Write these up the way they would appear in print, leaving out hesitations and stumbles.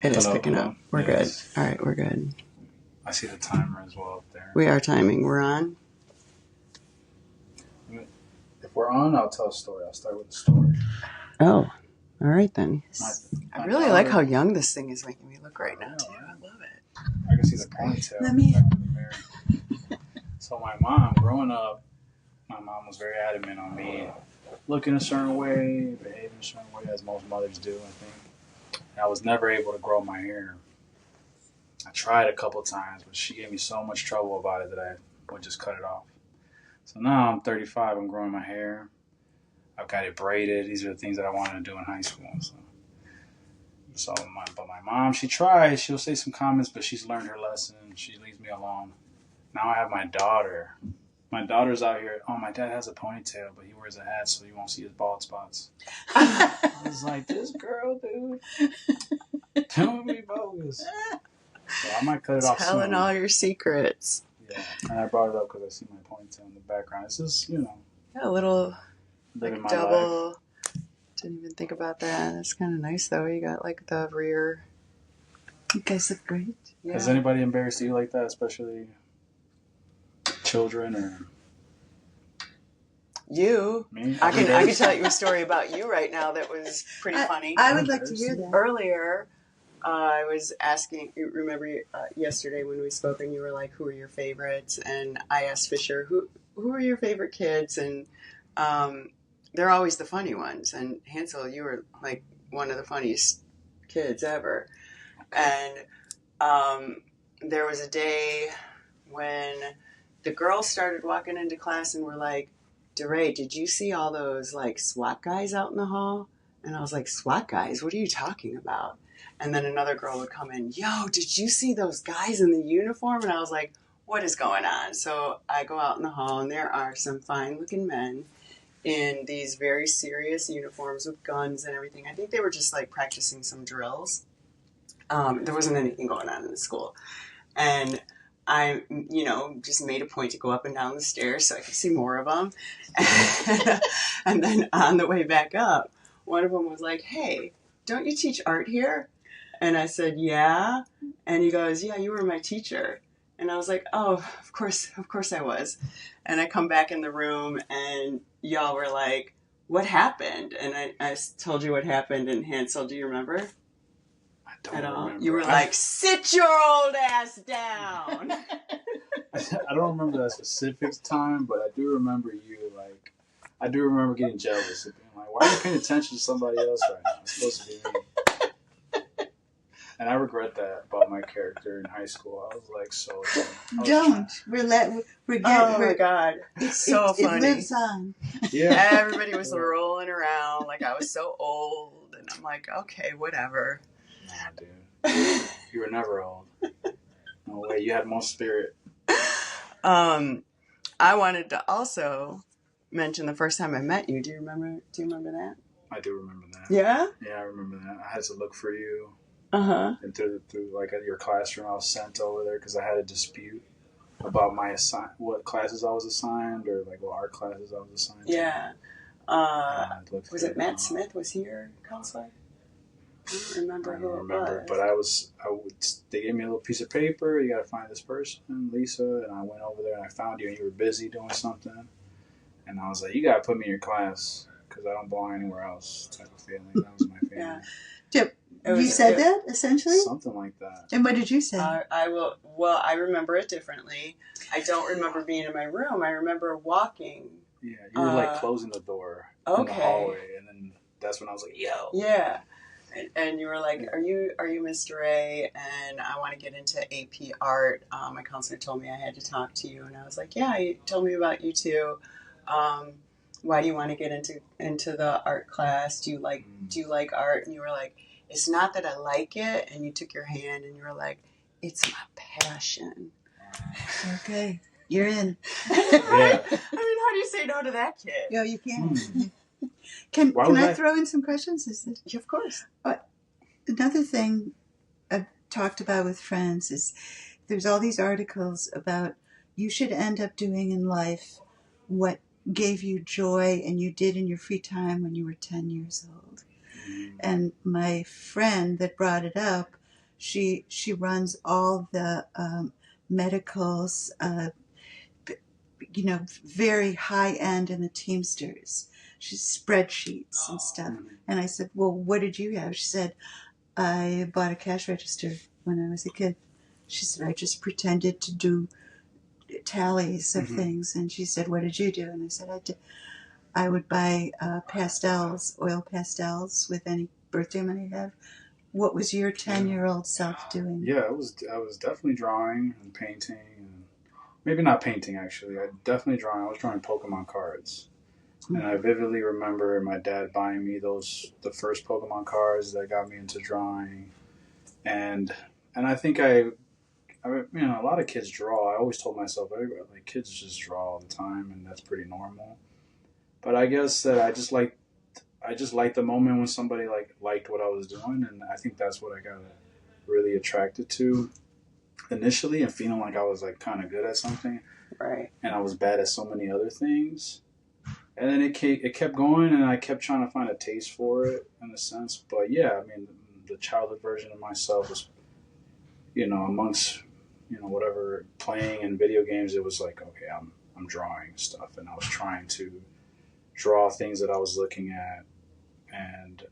It is Hello, picking hello. up. We're It good. is. All right, we're good. I see the timer as well up there. We are timing. We're on. If we're on, I'll tell a story. I'll start with a story. Oh, all right then. I really daughter, like how young this thing is making me look right now, too. I love it. I can see the ponytail Let me- back in the mirror. So my mom, growing up, my mom was very adamant on me looking a certain way, behaving a certain way, as most mothers do, I think. And I was never able to grow my hair. I tried a couple times, but she gave me so much trouble about it that I would just cut it off. So now I'm 35, I'm growing my hair. I've got it braided. These are the things that I wanted to do in high school. But my mom, she tries. She'll say some comments, but she's learned her lesson. She leaves me alone. Now I have my daughter. My daughter's out here. Oh, my dad has a ponytail, but he wears a hat, so you won't see his bald spots. I was like, this girl, dude. Don't be bogus. So I might cut it off Telling soon. all your secrets. Yeah, and I brought it up because I see my ponytail in the background. It's just, Yeah, a little living my double. life. Didn't even think about that. That's kind of nice, though. You got like the rear. You guys look great. Yeah. Has anybody embarrassed you like that, especially children or You? me? I can tell you a story about you right now that was pretty funny. I would like to hear that. Earlier, I was asking, remember yesterday when we spoke and you were like, who are your favorites? And I asked Fisher, who are your favorite kids? And they're always the funny ones. And Hansel, you were like one of the funniest kids ever. And there was a day when the girls started walking into class and were like, DeRay, did you see all those like SWAT guys out in the hall? And I was like, SWAT guys? What are you talking about? And then another girl would come in, yo, did you see those guys in the uniform? And I was like, what is going on? So I go out in the hall and there are some fine looking men in these very serious uniforms with guns and everything. I think they were just like practicing some drills. There wasn't anything going on in the school. And I, just made a point to go up and down the stairs so I could see more of them. And then on the way back up, one of them was like, hey, don't you teach art here? And I said, yeah. And he goes, yeah, you were my teacher. And I was like, oh, of course I was. And I come back in the room and y'all were like, what happened? And I told you what happened. And Hansel, do you remember? At all. Remember. You were like, sit your old ass down. I don't remember that specific time, but I do remember I do remember getting jealous and being like, why are you paying attention to somebody else right now? It's supposed to be me. And I regret that about my character in high school. I was like, so. Don't. We're oh my God. It's so funny. It lives on. Yeah. Everybody was rolling around like I was so old. And I'm like, okay, whatever. Nah, dude. You were never old. No way. You had more spirit. I wanted to also mention the first time I met you. Do you remember that? I do remember that. Yeah? Yeah, I remember that. I had to look for you. Uh-huh. And through like at your classroom, I was sent over there because I had a dispute about what classes I was assigned or like what art classes I was assigned yeah. to. Was it Matt Smith? Was he your counselor? I don't remember who it was. But they gave me a little piece of paper. You got to find this person, Lisa. And I went over there and I found you and you were busy doing something. And I was like, you got to put me in your class because I don't belong anywhere else type of feeling. That was my feeling. Yeah. You said that, essentially? Something like that. And what did you say? I remember it differently. I don't remember being in my room. I remember walking. Yeah, you were like closing the door in the hallway. And then that's when I was like, yo. Yeah. And you were like, are you Mr. A? And I want to get into AP art. My counselor told me I had to talk to you. And I was like, yeah, he told me about you too. Why do you want to get into the art class? Do you like art? And you were like, it's not that I like it. And you took your hand and you were like, it's my passion. Okay. You're in. Yeah. I mean, how do you say no to that kid? Yeah, you can. Can I throw in some questions? Yeah, of course. Another thing I've talked about with friends is there's all these articles about you should end up doing in life what gave you joy and you did in your free time when you were 10 years old. And my friend that brought it up She runs all the medicals, very high end in the Teamsters. She's spreadsheets and stuff. And I said, well, what did you have? She said, I bought a cash register when I was a kid. She said, I just pretended to do tallies of things. And she said, what did you do? And I said, I would buy pastels, oil pastels with any birthday money I have. What was your 10-year-old self doing? Yeah, I was definitely drawing and painting. And maybe not painting, actually. I definitely drawing. I was drawing Pokemon cards. And I vividly remember my dad buying me the first Pokemon cards that got me into drawing. And I think a lot of kids draw. I always told myself, like, kids just draw all the time, and that's pretty normal. But I guess that I just liked the moment when somebody liked what I was doing, and I think that's what I got really attracted to initially, and feeling like I was like kind of good at something, right? And I was bad at so many other things. And then it kept going, and I kept trying to find a taste for it in a sense. But yeah, I mean, the childhood version of myself was, amongst, whatever playing and video games, it was like, okay, I'm drawing stuff, and I was trying to draw things that I was looking at. And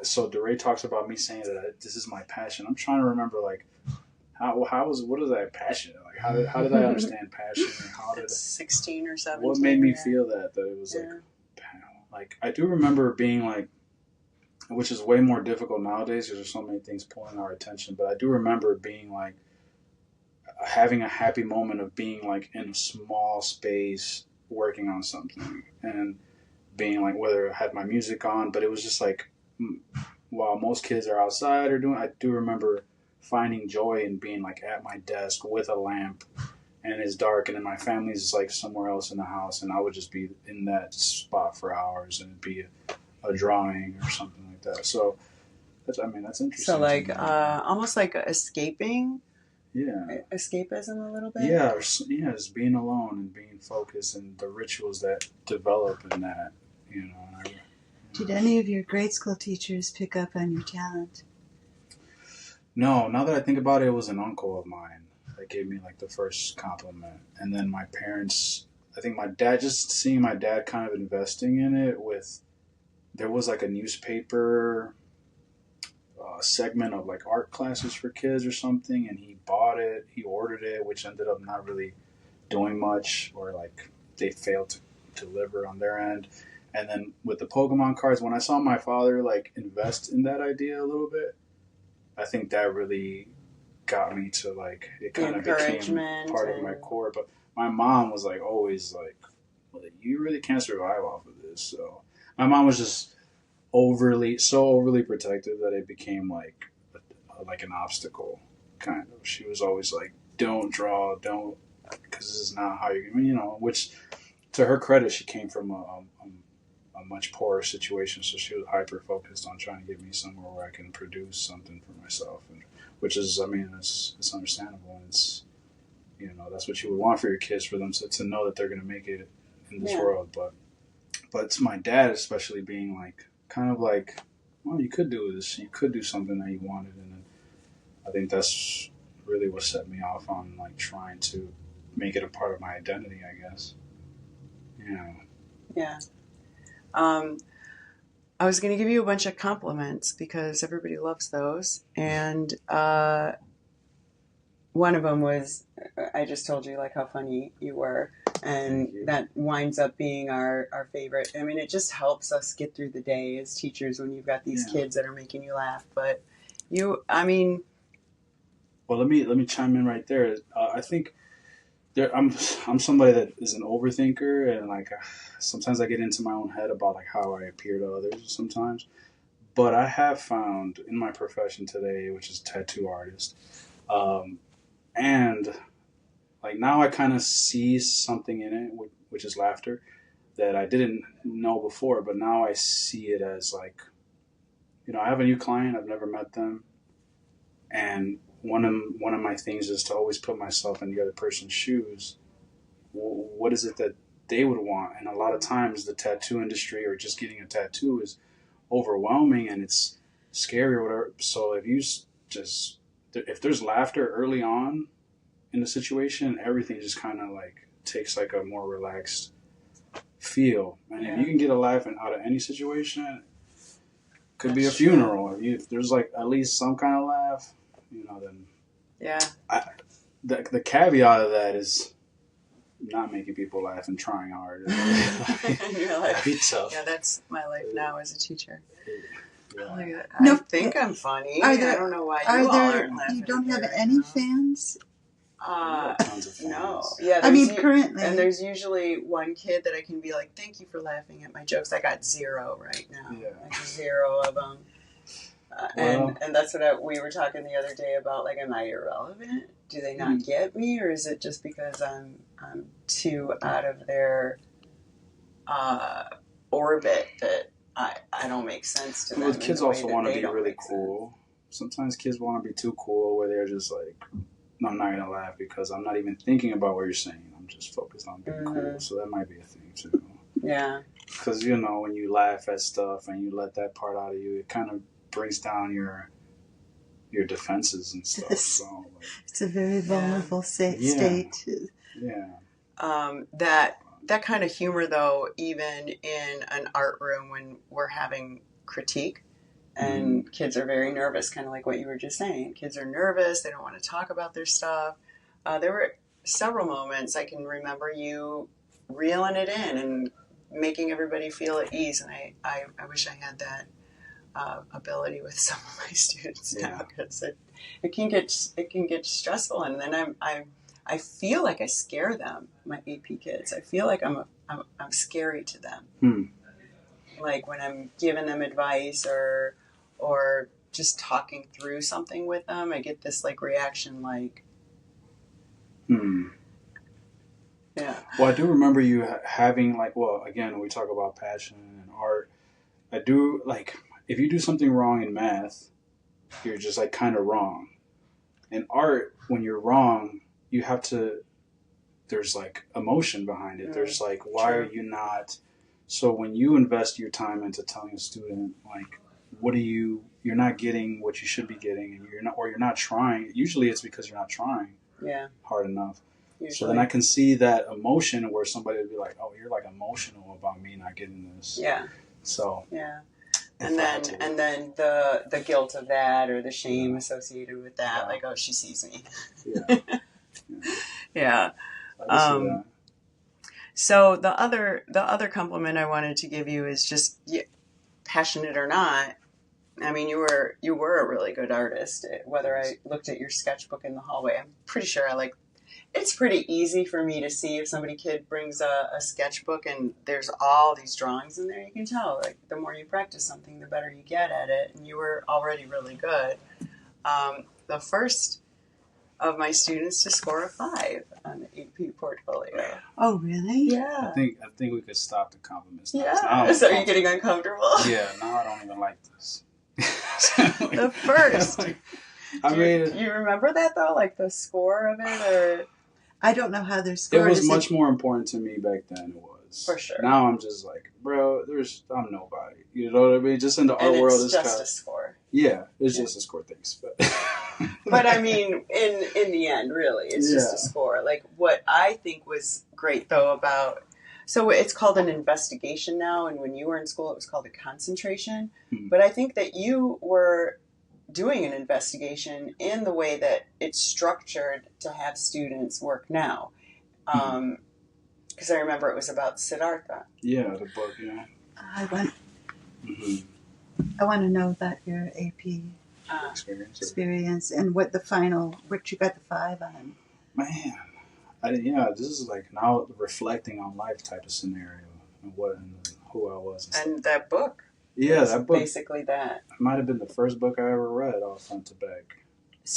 so DeRay talks about me saying that this is my passion. I'm trying to remember, like, what is that passion? Like, how did I understand passion? And how did 16 or 17? What made me feel that it was like I do remember being like, which is way more difficult nowadays because there's so many things pulling our attention. But I do remember being like having a happy moment of being like in a small space working on something and being like, whether I had my music on, but it was just like, while most kids are outside or doing, I do remember finding joy in being like at my desk with a lamp, and it's dark, and then my family's like somewhere else in the house, and I would just be in that spot for hours, and it'd be a drawing or something like that. So that's interesting. So like almost like escaping. Yeah. Escapism a little bit. Yeah, just being alone and being focused, and the rituals that develop in that. Did any of your grade school teachers pick up on your talent? No, now that I think about it, it was an uncle of mine that gave me like the first compliment. And then my parents, I think my dad, just seeing my dad kind of investing in it there was like a newspaper segment of like art classes for kids or something, and he bought it, he ordered it, which ended up not really doing much, or like they failed to deliver on their end. And then with the Pokemon cards, when I saw my father like invest in that idea a little bit, I think that really got me to like, it kind of became part of my core. But my mom was like always like, well, you really can't survive off of this. So my mom was just overly protective that it became like an obstacle, kind of. She was always like, don't draw, because this is not how which, to her credit, she came from a much poorer situation, so she was hyper focused on trying to get me somewhere where I can produce something for myself, and which is, it's understandable, and it's, that's what you would want for your kids, for them to know that they're going to make it in this world. But it's my dad especially being like, kind of like, well, you could do this, you could do something that you wanted, and then I think that's really what set me off on like trying to make it a part of my identity, I guess. Yeah. I was going to give you a bunch of compliments because everybody loves those. And one of them was, I just told you like how funny you were. And that winds up being our favorite. I mean, it just helps us get through the day as teachers when you've got these kids that are making you laugh. But well, let me chime in right there. I think I'm somebody that is an overthinker, and like sometimes I get into my own head about like how I appear to others sometimes. But I have found in my profession today, which is tattoo artist, and like now I kind of see something in it, which is laughter, that I didn't know before. But now I see it as like, I have a new client, I've never met them, and one of my things is to always put myself in the other person's shoes. What is it that they would want? And a lot of times the tattoo industry, or just getting a tattoo, is overwhelming and it's scary or whatever. So if you just if there's laughter early on in the situation, everything just kind of like takes like a more relaxed feel. And if you can get a laugh out of any situation, could be a funeral. If there's like at least some kind of laugh, then the caveat of that is not making people laugh and trying hard. That'd be tough. Yeah, that's my life now as a teacher. Yeah. I think I'm funny. I don't know why you all aren't laughing. You don't have any fans? Tons of fans. No. Yeah, currently. And there's usually one kid that I can be like, thank you for laughing at my jokes. I got 0 right now. Yeah. Like 0 of them. And that's what we were talking the other day about, like, am I irrelevant? Do they not get me? Or is it just because I'm too out of their orbit that I don't make sense to them? Well, kids also want to be really cool. Sometimes kids want to be too cool where they're just like, no, I'm not going to laugh because I'm not even thinking about what you're saying. I'm just focused on being cool. So that might be a thing too. Yeah. Because, when you laugh at stuff and you let that part out of you, it kind of brings down your defenses and stuff. So, it's a very vulnerable state. Yeah. That kind of humor, though, even in an art room when we're having critique, and kids are very nervous, kind of like what you were just saying. Kids are nervous. They don't want to talk about their stuff. There were several moments I can remember you reeling it in and making everybody feel at ease. And I wish I had that ability with some of my students now, because it can get stressful. And then I feel like I scare them, my AP kids. I feel like I'm scary to them. Like when I'm giving them advice or just talking through something with them, I get this like reaction like, yeah. Well, I do remember you having like, well, again, we talk about passion and art. I do like, if you do something wrong in math, you're just like kind of wrong. In art, when you're wrong, you have to, there's like emotion behind it. There's like, why are you not? So when you invest your time into telling a student, like, you're not getting what you should be getting, and you're not trying. Usually it's because you're not trying hard enough. Usually. So then I can see that emotion where somebody would be like, oh, you're like emotional about me not getting this. Yeah. So. Yeah. And then the guilt of that, or the shame associated with that, like, oh, she sees me. Yeah. So the other compliment I wanted to give you is just, passionate or not, I mean, you were a really good artist. Whether I looked at your sketchbook in the hallway, I'm pretty sure it's pretty easy for me to see if kid brings a sketchbook and there's all these drawings in there. You can tell, like, the more you practice something, the better you get at it. And you were already really good. The first of my students to score a 5 on the AP portfolio. Oh, really? Yeah. I think we could stop the compliments now. Yeah. So are you getting uncomfortable? Yeah. Now I don't even like this. The first. Do you remember that though? Like the score of it, or I don't know how they're scored. It was much more important to me back then. It was for sure. Now I'm just like, bro, I'm nobody. You know what I mean? Just in the art world, it's just a score. Yeah, it's just a score. Thanks, but I mean, in the end, really, it's just a score. Like what I think was great though about. So it's called an investigation now, and when you were in school, it was called a concentration. But I think that you were doing an investigation in the way that it's structured to have students work now. Because I remember it was about Siddhartha. Yeah, the book, yeah. I want to know about your AP experience and what you got the 5 on. Man. This is like now reflecting on life type of scenario and who I was. And that book. Yeah, that book. Basically that. It might have been the first book I ever read all front to back.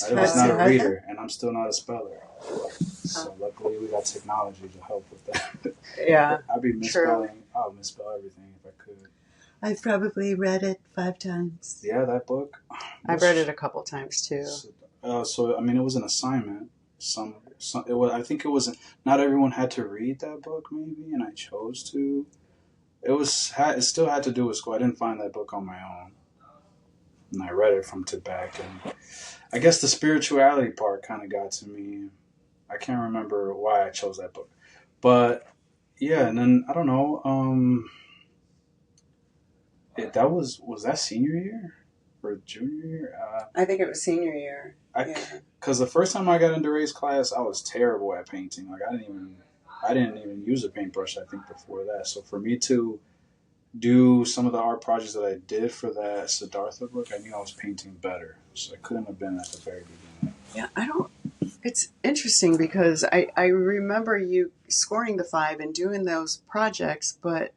I was not a reader, and I'm still not a speller. So luckily we got technology to help with that. Yeah. I'd be misspelling. I would misspell everything if I could. I've probably read it 5 times. Yeah, that book. I've read it a couple times too. So it was an assignment. I think it was not everyone had to read that book maybe, and I chose to. It still had to do with school. I didn't find that book on my own, and I read it from to back. And I guess the spirituality part kind of got to me. I can't remember why I chose that book, but yeah. And then I don't know. That was that senior year or junior year? I think it was senior year. Because the first time I got into Ray's class, I was terrible at painting. Like I didn't even use a paintbrush. I think before that. So for me to do some of the art projects that I did for that Siddhartha book, I knew I was painting better. So it couldn't have been at the very beginning. Yeah, I don't. It's interesting because I remember you scoring the 5 and doing those projects, but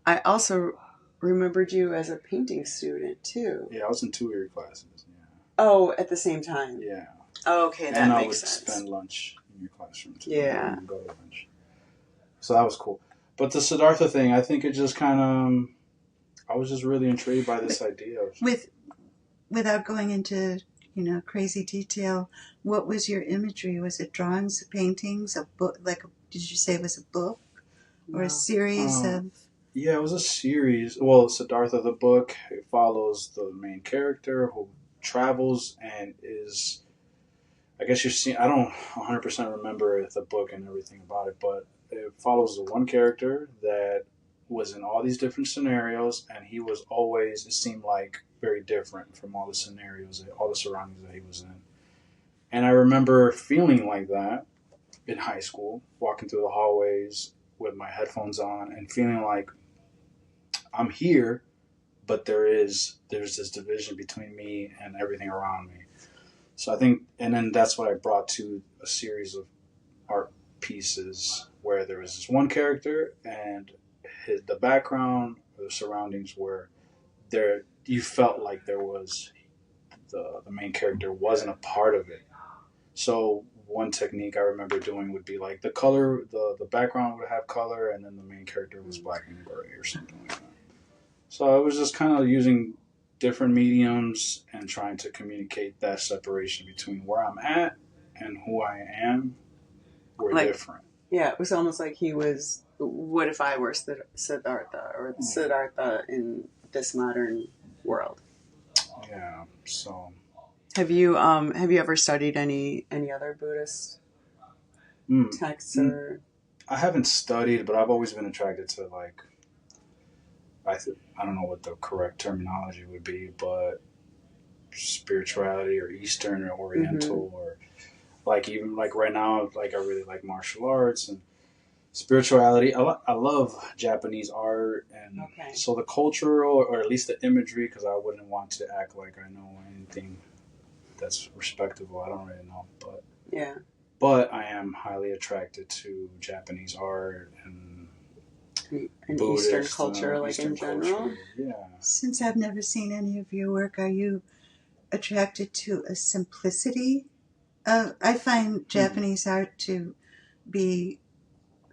I also remembered you as a painting student too. Yeah, I was in 2 of your classes. Yeah. Oh, at the same time. Yeah. Oh, okay, that and makes sense. And I would spend lunch in your classroom too. Yeah. Go to lunch. So that was cool. But the Siddhartha thing, I think it just kind of, I was just really intrigued by this idea of without going into crazy detail. What was your imagery? Was it drawings, paintings, a book? Did you say it was a book or a series of? Yeah, it was a series. Well, Siddhartha, the book, it follows the main character who travels and is, I guess you're seeing, I don't 100% remember the book and everything about it, but it follows the one character that was in all these different scenarios, and he was always, it seemed like, very different from all the scenarios, all the surroundings that he was in. And I remember feeling like that in high school, walking through the hallways with my headphones on and feeling like I'm here, but there's this division between me and everything around me. So I think, and then that's what I brought to a series of art pieces where there was this one character and the background or the surroundings were there. You felt like there was the main character wasn't a part of it. So one technique I remember doing would be like the color, the background would have color, and then the main character was black and gray or something like that. So I was just kind of using different mediums and trying to communicate that separation between where I'm at and who I am. We're different. Yeah, it was almost like he was, what if I were Siddhartha or Siddhartha in this modern world? Yeah, so. Have you ever studied any other Buddhist texts or? I haven't studied, but I've always been attracted to I don't know what the correct terminology would be, but spirituality or Eastern or Oriental or even right now, I really like martial arts and spirituality. I love Japanese art and so the cultural or at least the imagery, because I wouldn't want to act like I know anything that's respectable. I don't really know, but yeah. But I am highly attracted to Japanese art and Eastern culture, in general. Culture. Yeah. Since I've never seen any of your work, are you attracted to a simplicity? I find Japanese art to be,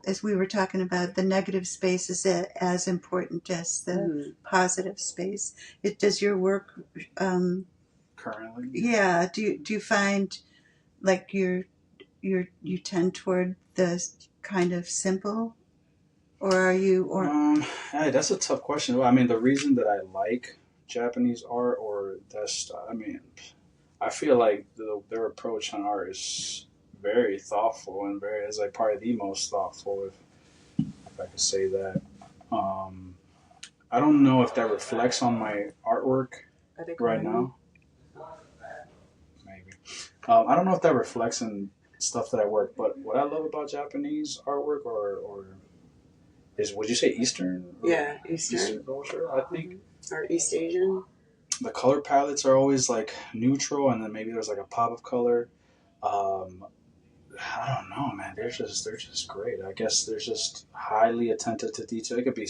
as we were talking about, the negative space is as important as the positive space. Does your work currently? Yeah. Do you find like you tend toward the kind of simple, or are you Hey, that's a tough question. I mean, the reason that I like Japanese art or that stuff, I feel like their approach on art is very thoughtful and is probably the most thoughtful, if I could say that. I don't know if that reflects on my artwork right now. Maybe. I don't know if that reflects in stuff that I work, but what I love about Japanese artwork or would you say Eastern? Yeah, Eastern culture, I think. Or East Asian. The color palettes are always neutral, and then maybe there's a pop of color. I don't know, man. They're just great. I guess they're just highly attentive to detail. It could be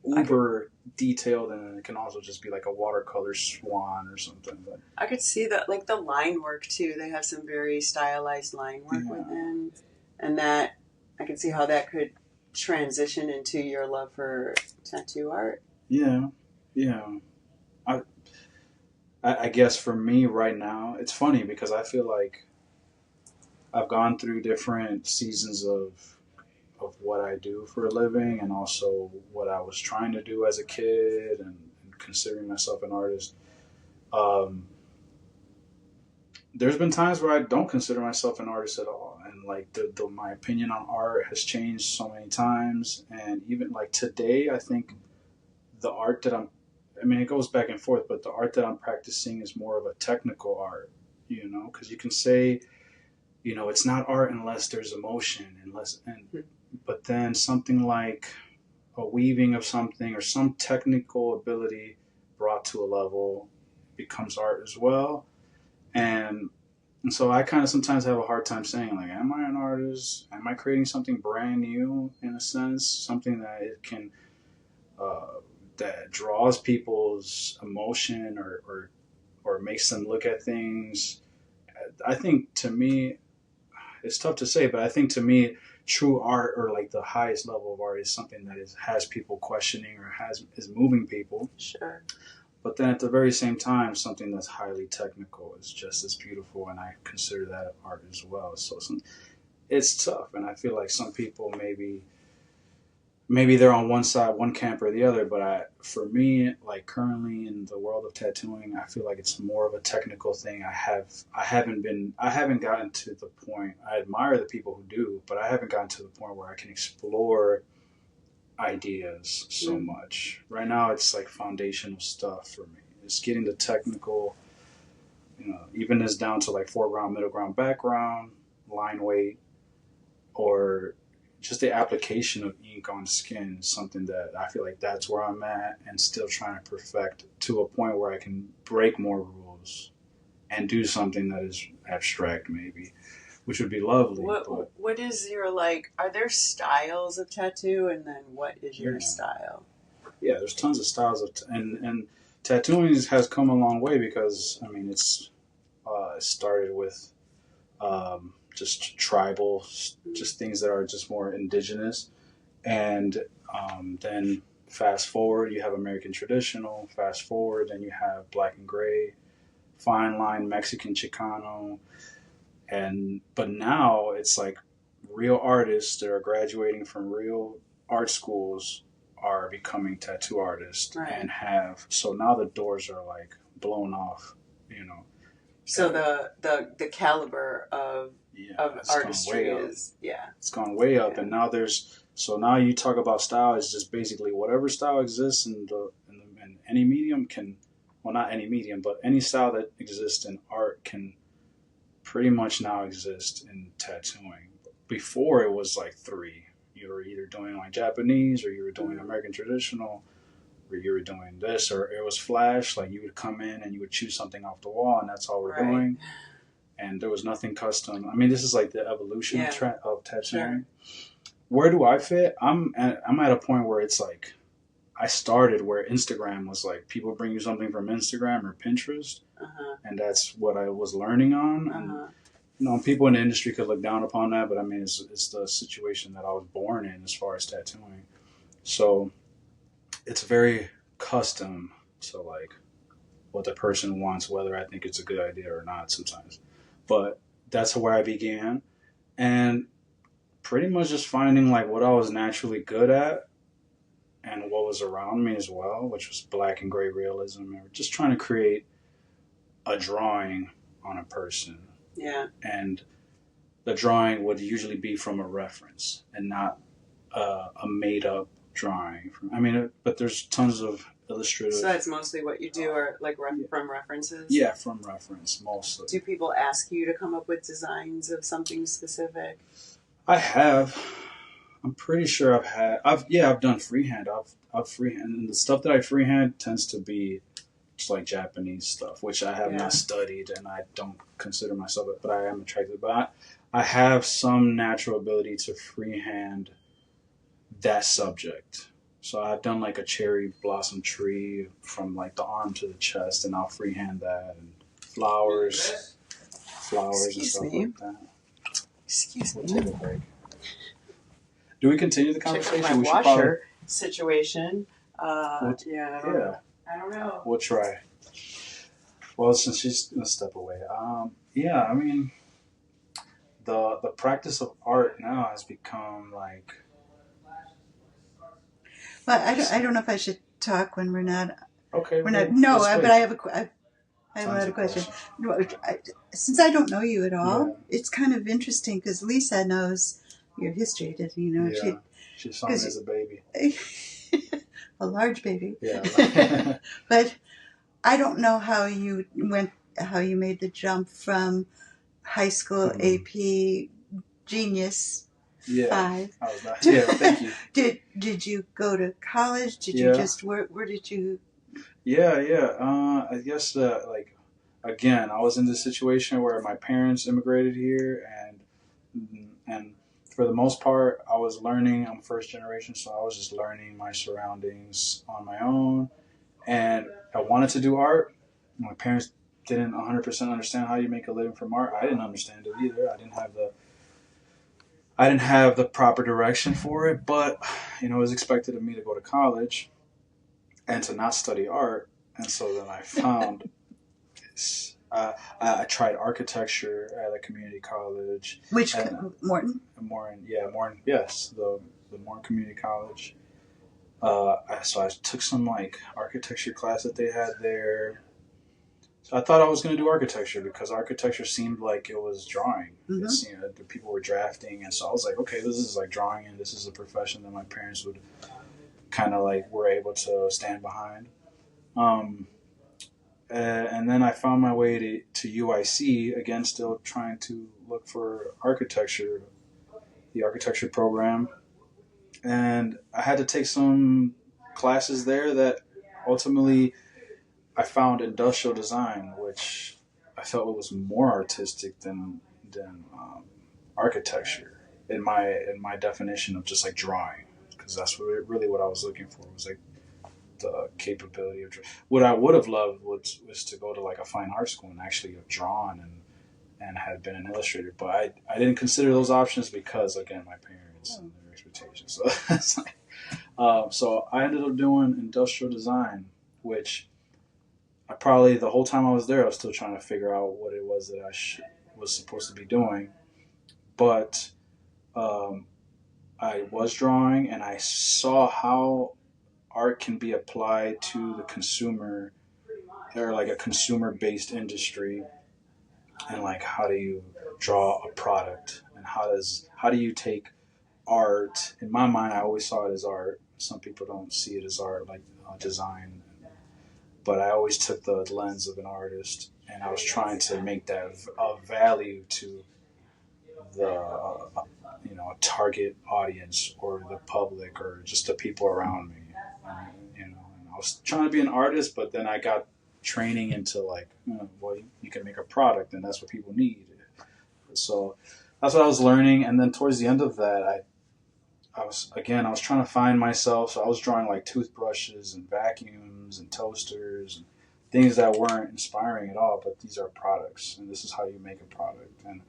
uber detailed, and it can also just be a watercolor swan or something. But I could see that, the line work too. They have some very stylized line work within, and that I can see how that could transition into your love for tattoo art. Yeah. I guess for me right now, it's funny because I feel like I've gone through different seasons of what I do for a living and also what I was trying to do as a kid and considering myself an artist. Um, there's been times where I don't consider myself an artist at all, and like my opinion on art has changed so many times. And even like today, I think the art that I mean, it goes back and forth, but the art that I'm practicing is more of a technical art, because you can say, it's not art unless there's emotion, but then something like a weaving of something or some technical ability brought to a level becomes art as well. And so I kind of sometimes have a hard time saying, like, am I an artist? Am I creating something brand new in a sense? Something that it can, that draws people's emotion or makes them look at things. I think to me, it's tough to say, but I think to me, true art or like the highest level of art is something that has people questioning or is moving people. Sure. But then at the very same time, something that's highly technical is just as beautiful, and I consider that art as well. So it's tough, and I feel like some people maybe they're on one side, one camp or the other. But for me, like currently in the world of tattooing, I feel like it's more of a technical thing. I haven't gotten to the point. I admire the people who do, but I haven't gotten to the point where I can explore ideas so much. Right now it's like foundational stuff for me. It's getting the technical, even as down to like foreground, middle ground, background, line weight, or just the application of ink on skin is something that I feel like that's where I'm at, and still trying to perfect to a point where I can break more rules and do something that is abstract maybe, which would be lovely. What is your, like, are there styles of tattoo, and then what is your style? Yeah, there's tons of styles and tattooing has come a long way, because I mean it started with just tribal, just things that are just more indigenous, and then fast forward you have American traditional, fast forward then you have black and gray, fine line, Mexican Chicano. But now it's like real artists that are graduating from real art schools are becoming tattoo artists, right. So now the doors are like blown off, So the caliber of artistry it's gone way up, and now now you talk about style is just basically whatever style exists in any medium not any medium, but any style that exists in art can pretty much now exist in tattooing. Before it was like three. You were either doing like Japanese, or you were doing American traditional, or you were doing this, or it was flash. Like you would come in and you would choose something off the wall, and that's all we're doing. And there was nothing custom. I mean, this is like the evolution of tattooing. Sure. Where do I fit? I'm at a point where it's like I started where Instagram was like people bring you something from Instagram or Pinterest, and that's what I was learning on. And people in the industry could look down upon that, but I mean, it's the situation that I was born in as far as tattooing. So it's very custom to like what the person wants, whether I think it's a good idea or not sometimes. But that's where I began, and pretty much just finding like what I was naturally good at and what was around me as well, which was black and gray realism, and just trying to create a drawing on a person. Yeah. And the drawing would usually be from a reference and not a made up drawing. But there's tons of illustrative. So that's mostly what you do, or like from references? Yeah, from reference mostly. Do people ask you to come up with designs of something specific? I have. I'm pretty sure I've done freehand. I've freehand, and the stuff that I freehand tends to be just like Japanese stuff, which I have not studied, and I don't consider myself it, but I am attracted. But I have some natural ability to freehand that subject. So I've done like a cherry blossom tree from like the arm to the chest, and I'll freehand that, and flowers and stuff like that. Excuse me. We'll take a break. Do we continue the conversation? Check out my washer situation. I don't know. We'll try. Well, since she's gonna step away, I mean, the practice of art now has become like. Well, I don't know if I should talk when we're not. Okay. We're not. No, but I have a. I have another question. Since I don't know you at all, Yeah. it's kind of interesting because Lisa knows your history. Does Yeah. She saw me as a baby. A large baby. Yeah. But I don't know how you made the jump from high school AP genius. Yeah. 5. I was not. Yeah. Thank you. Did you go to college? Did you just where did you? Yeah. I guess like again, I was in this situation where my parents immigrated here, and for the most part, I was learning. I'm first generation, so I was just learning my surroundings on my own. And I wanted to do art. My parents didn't 100% understand how you make a living from art. I didn't understand it either. I didn't have the proper direction for it, but it was expected of me to go to college and to not study art. And so then I found this. I tried architecture at a community college. Which Morton? Morton, yes, the Morton Community College. So I took some like architecture class that they had there. So I thought I was going to do architecture because architecture seemed like it was drawing. Mm-hmm. It seemed that the people were drafting, and so I was like, okay, this is like drawing, and this is a profession that my parents would kind of like were able to stand behind. And then I found my way to UIC, again, still trying to look for architecture, the architecture program. And I had to take some classes there that ultimately I found industrial design, which I felt was more artistic than architecture in my definition of just like drawing, because that's really what I was looking for, was like the capability of what I would have loved was to go to like a fine art school and actually have drawn and had been an illustrator, but I didn't consider those options because, again, my parents and their expectations. So it's like, so I ended up doing industrial design, which I probably the whole time I was there I was still trying to figure out what it was that I was supposed to be doing, but I was drawing and I saw how art can be applied to the consumer, or like a consumer-based industry, and like how do you draw a product, and how do you take art? In my mind, I always saw it as art. Some people don't see it as art, like design, but I always took the lens of an artist, and I was trying to make that of value to the a target audience or the public or just the people around me. And I was trying to be an artist, but then I got training into like, well, you can make a product, and that's what people need. So that's what I was learning. And then towards the end of that, I was trying to find myself. So I was drawing like toothbrushes and vacuums and toasters and things that weren't inspiring at all, but these are products, and this is how you make a product. And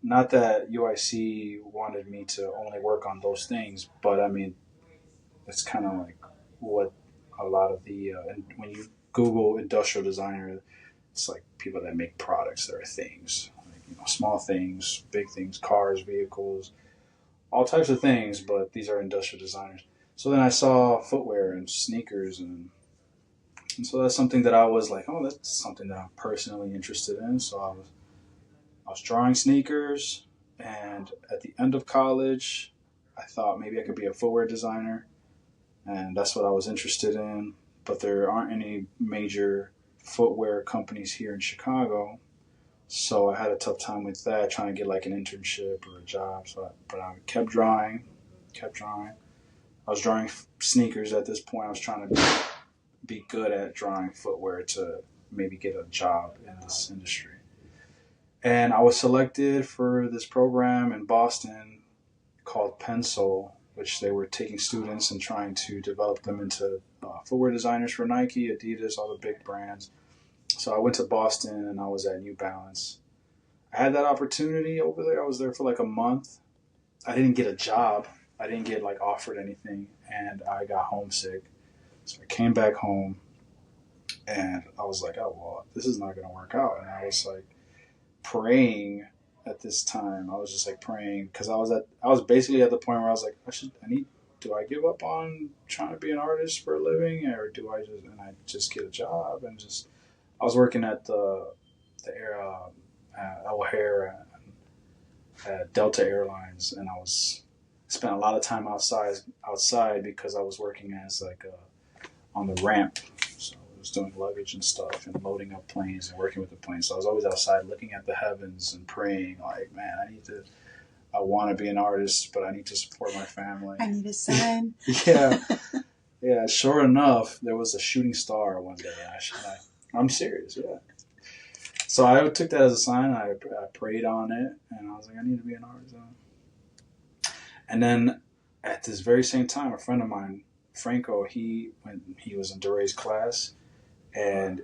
not that UIC wanted me to only work on those things, but I mean, it's kind of like what a lot of the when you Google industrial designer, it's like people that make products that are things, like, small things, big things, cars, vehicles, all types of things. But these are industrial designers. So then I saw footwear and sneakers, and so that's something that I was like, oh, that's something that I'm personally interested in. So I was drawing sneakers, and at the end of college, I thought maybe I could be a footwear designer, and that's what I was interested in. But there aren't any major footwear companies here in Chicago, so I had a tough time with that, trying to get like an internship or a job. But I kept drawing. I was drawing sneakers at this point. I was trying to be good at drawing footwear to maybe get a job in this industry. And I was selected for this program in Boston called Pencil, which they were taking students and trying to develop them into footwear designers for Nike, Adidas, all the big brands. So I went to Boston and I was at New Balance. I had that opportunity over there. I was there for like a month. I didn't get a job. I didn't get like offered anything, and I got homesick. So I came back home and I was like, oh, well, this is not going to work out. And I was like praying at this time. I was just like praying because I was basically at the point where I was like, do I give up on trying to be an artist for a living, or do I just get a job and just I was working at the air O'Hare at Delta Airlines, and I spent a lot of time outside because I was working as like on the ramp. So I was doing luggage and stuff and loading up planes and working with the planes. So I was always outside looking at the heavens and praying like, man, I want to be an artist, but I need to support my family. I need a sign. Yeah. Yeah, sure enough, there was a shooting star one day. I'm serious, yeah. So I took that as a sign. I prayed on it, and I was like, I need to be an artist. And then at this very same time, a friend of mine, Franco, he was in DeRay's class, and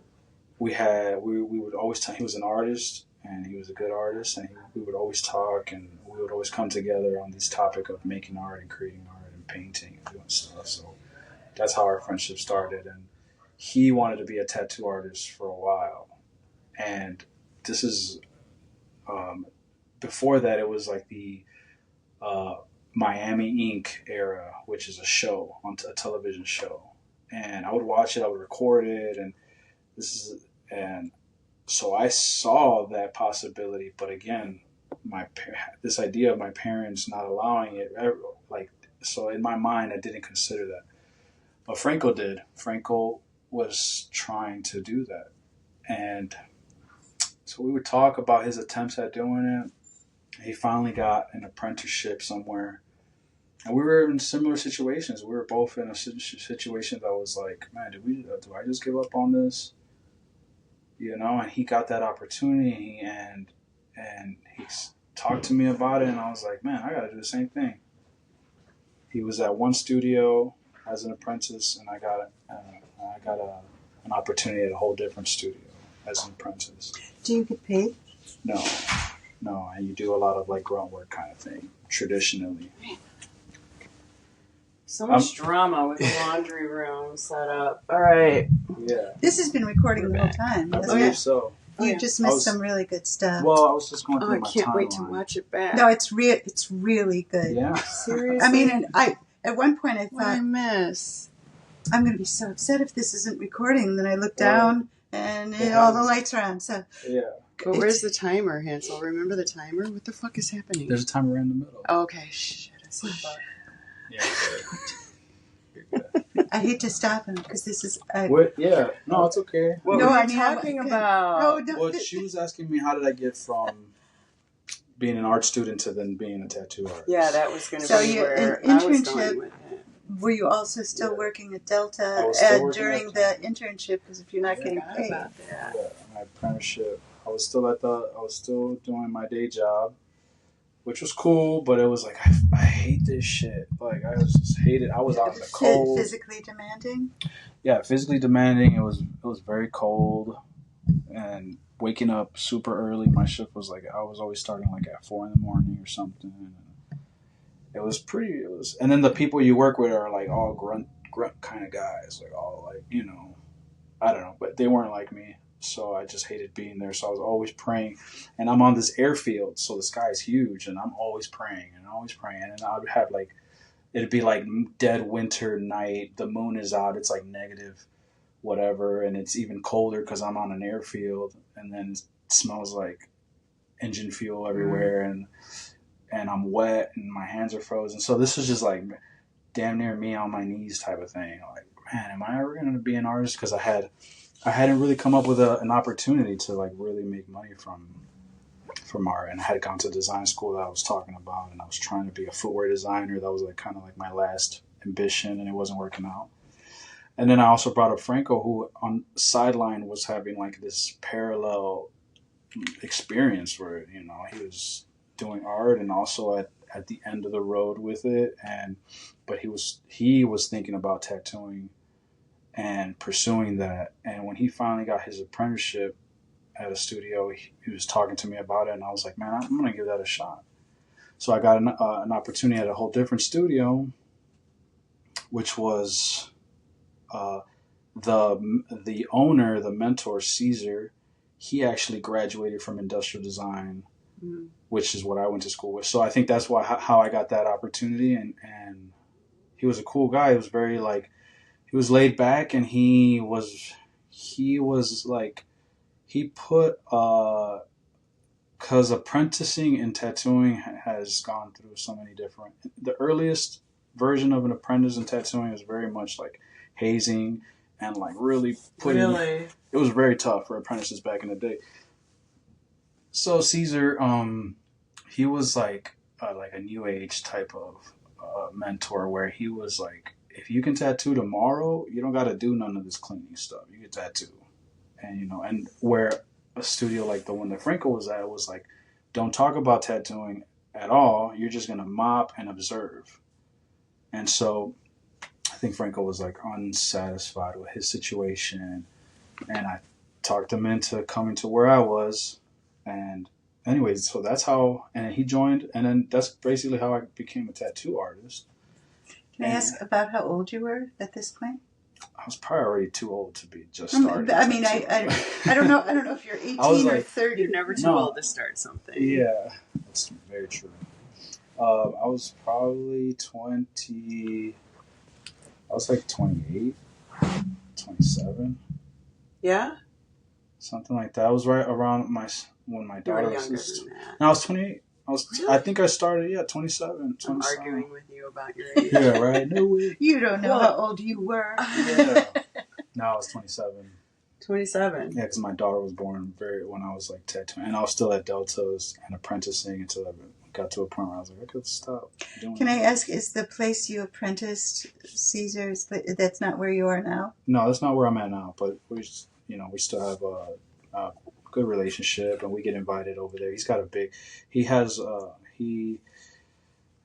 we would always tell he was an artist, and he was a good artist, and we would always talk, and we would always come together on this topic of making art and creating art and painting and doing stuff. So that's how our friendship started. And he wanted to be a tattoo artist for a while. And this is, before that, it was like the Miami Ink era, which is a show, a television show. And I would watch it, I would record it. And so I saw that possibility. But again, this idea of my parents not allowing it, so in my mind, I didn't consider that. But Franco did. Franco was trying to do that. And so we would talk about his attempts at doing it. He finally got an apprenticeship somewhere. And we were in similar situations. We were both in a situation that was like, man, do I just give up on this? You know, and he got that opportunity and he talked to me about it. And I was like, man, I got to do the same thing. He was at one studio as an apprentice, and I got an opportunity at a whole different studio as an apprentice. Do you get paid? No, and you do a lot of like grunt work kind of thing traditionally. So much drama with the laundry room set up. All right. Yeah. This has been recording the whole time. I Hasn't believe it? so. You just missed some really good stuff. Well, I was just going through I my can't wait to timeline. watch it back. No, it's really good. Yeah. Seriously? I mean, and at one point I What I thought, miss? I'm going to be so upset if this isn't recording. Then I look down and all the lights are on. So Yeah. But where's the timer, Hansel? Remember the timer? What the fuck is happening? There's a timer in the middle. Oh, okay. Shit. Yeah. I hate to stop him because this is. What? Yeah. No, it's okay. What No, were you I mean, talking no, about? no, Well, she was asking me how did I get from being an art student to then being a tattoo artist. Yeah, that was going to So be you- where an I was internship- going with it. Were you also still working at Delta I was still working during at the internship? Because if you're not getting Forgot paid, about that. Yeah, my apprenticeship. I was still doing my day job, which was cool, but it was like I hate this shit. Like I just hated. I was out in the cold. physically demanding. Yeah, physically demanding. It was very cold, and waking up super early. My shift was like I was always starting like at 4 a.m. or something. It was pretty. And then the people you work with are like all grunt kind of guys, like all like I don't know, but they weren't like me. So I just hated being there. So I was always praying, and I'm on this airfield, so the sky is huge, and I'm always praying, and I would have like, it'd be like dead winter night. The moon is out. It's like negative, whatever, and it's even colder because I'm on an airfield, and then it smells like engine fuel everywhere, and I'm wet, and my hands are frozen. So this was just like damn near me on my knees type of thing. Like, man, am I ever going to be an artist? Because I hadn't really come up with an opportunity to like really make money from art, and I had gone to design school that I was talking about, and I was trying to be a footwear designer. That was like kind of like my last ambition, and it wasn't working out. And then I also brought up Franco, who on sideline was having like this parallel experience where he was doing art and also at the end of the road with it, but he was thinking about tattooing and pursuing that. And when he finally got his apprenticeship at a studio, he was talking to me about it, and I was like, man, I'm gonna give that a shot. So I got an opportunity at a whole different studio, which was the owner, the mentor, Caesar. He actually graduated from industrial design, which is what I went to school with. So I think that's how I got that opportunity. And he was a cool guy. He was very like, he was laid back, and he was like he put because apprenticing and tattooing has gone through so many different. The earliest version of an apprentice in tattooing is very much like hazing and like really putting. Really? It was very tough for apprentices back in the day. So Caesar, he was like a new age type of mentor where he was like, if you can tattoo tomorrow, you don't got to do none of this cleaning stuff. You can tattoo, and and where a studio like the one that Franco was at was like, don't talk about tattooing at all. You're just gonna mop and observe. And so I think Franco was like unsatisfied with his situation, and I talked him into coming to where I was. And anyways, so that's how, and he joined, and then that's basically how I became a tattoo artist. Can I ask about how old you were at this point? I was probably already too old to be just starting. I mean, I don't know. I don't know if you're 18 or 30. You're never too old to start something. Yeah, that's very true. I was probably 20. I was like 28, 27. Yeah? Something like that. I was right around when my daughter was. Younger than that. No, I was 28. Really? I think I started, 27. I'm arguing with you about your age. Yeah, right. No way. You don't know how old you were. Yeah. No, I was 27. 27. Yeah, because my daughter was born when I was like tattooing, and I was still at Deltas and apprenticing until I got to a point where I was like, I could stop doing. Can I ask, is the place you apprenticed, Caesar's? That's not where you are now? No, that's not where I'm at now. But we still have a good relationship, and we get invited over there. He's got a big. He has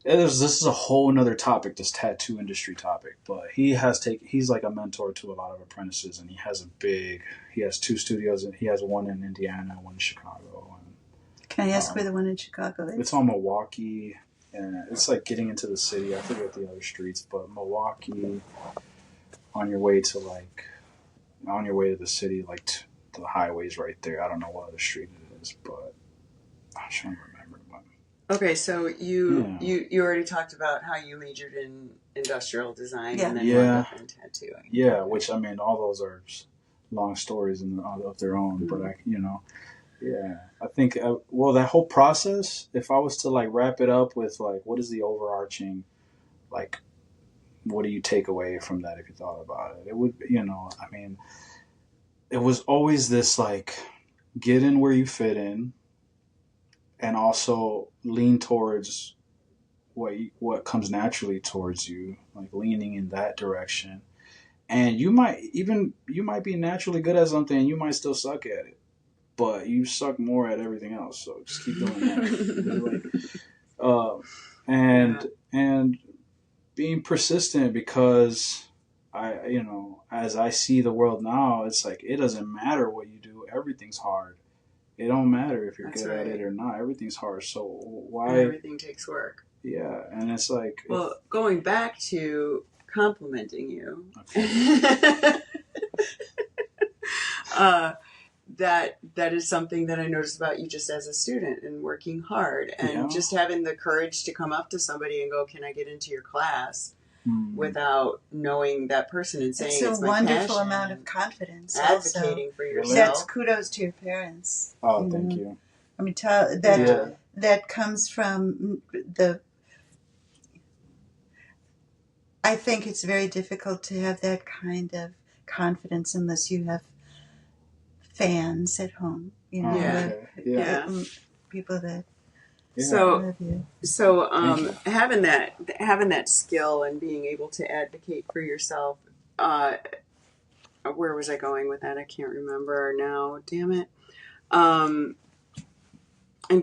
This is a whole nother topic, this tattoo industry topic. But he's like a mentor to a lot of apprentices, and he has 2 studios, and he has one in Indiana, one in Chicago. Can I ask where the one in Chicago is? It's on Milwaukee, and it's like getting into the city. I forget the other streets, but Milwaukee, on your way to the city, like the highway's right there. I don't know what other street it is, but I'm trying to remember. Okay, so you already talked about how you majored in industrial design and then wound up in tattooing. Yeah, which I mean, all those are long stories of their own, but I think that whole process. If I was to like wrap it up with like, what is the overarching, like, what do you take away from that if you thought about it? It would, I mean, it was always this like, get in where you fit in. And also lean towards what comes naturally towards you, like leaning in that direction. And you might be naturally good at something, and you might still suck at it, but you suck more at everything else. So just keep doing that. And being persistent, because as I see the world now, it's like it doesn't matter what you do; everything's hard. It don't matter if you're good at it or not. Everything's hard. So why? And everything takes work. Yeah, and it's like. Well, going back to complimenting you, okay. that is something that I noticed about you just as a student and working hard and just having the courage to come up to somebody and go, "Can I get into your class?" Without knowing that person and saying it's my wonderful passion, amount of confidence. advocating for yourself. That's kudos to your parents. Oh, thank you. I mean, that comes from I think it's very difficult to have that kind of confidence unless you have fans at home. People that. So having that skill and being able to advocate for yourself, where was I going with that? I can't remember now. Damn it. And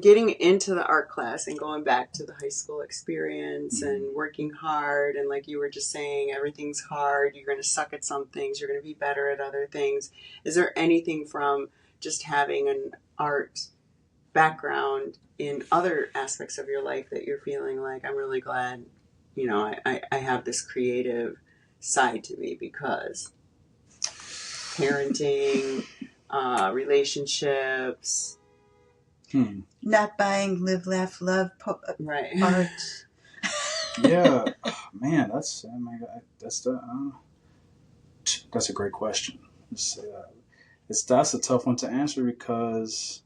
getting into the art class and going back to the high school experience and working hard, and like you were just saying, everything's hard. You're going to suck at some things. You're going to be better at other things. Is there anything from just having an art background in other aspects of your life that you're feeling like, I'm really glad, I have this creative side to me, because parenting, relationships, not buying Live, Laugh, Love right. art. Yeah, man, that's a great question. Let's say that. that's a tough one to answer because,